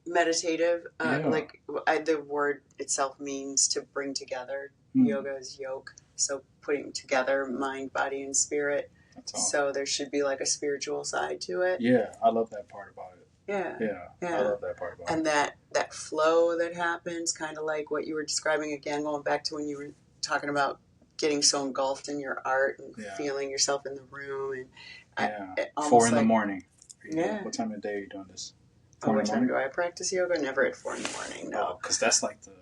meditative. Like the word itself means to bring together. Yoga is yoke. So putting together mind, body, and spirit. So there should be like a spiritual side to it. Yeah, I love that part about it. Yeah. I love that part about it. And that flow that happens, kind of like what you were describing again, going back to when you were talking about getting so engulfed in your art and feeling yourself in the room. And 4 in the morning. Yeah. What time of day are you doing this? What time do I practice yoga? Never at 4 in the morning, no. Because that's like the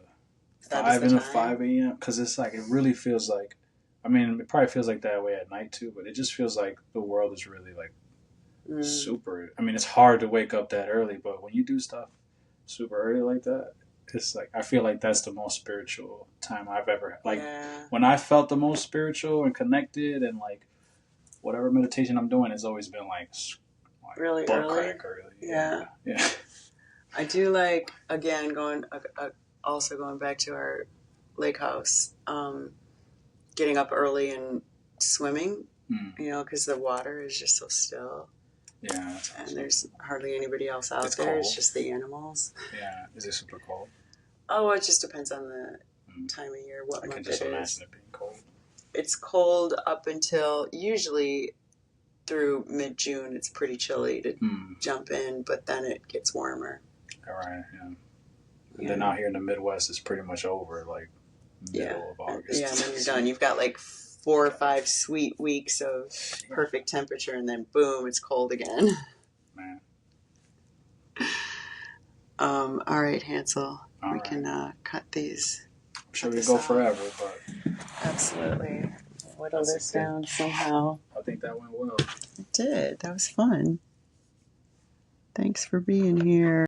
5 a.m. Because it's like, it really feels like, I mean, it probably feels like that way at night too, but it just feels like the world is really like super. I mean, it's hard to wake up that early, but when you do stuff super early like that, it's like, I feel like that's the most spiritual time I've ever had. Like when I felt the most spiritual and connected and like whatever meditation I'm doing has always been like really early. Yeah. I do like, again, also going back to our lake house, getting up early and swimming, because the water is just so still. Yeah. That's and awesome. there's hardly anybody else out It's there. cold. It's just the animals. Yeah. Is it super cold? Oh, it just depends on the time of year, what I month can just it imagine is. it being cold. It's cold up until usually through mid-June. It's pretty chilly to jump in, but then it gets warmer. All right. Yeah. And then out here in the Midwest, it's pretty much over, like middle of August. Yeah, and then you're done. You've got like 4 or 5 sweet weeks of perfect temperature, and then boom, it's cold again. Man. All right, Hansel. All we right. can cut these. I'm sure we go forever, but absolutely. Whittle this down somehow. I think that went well. It did. That was fun. Thanks for being here.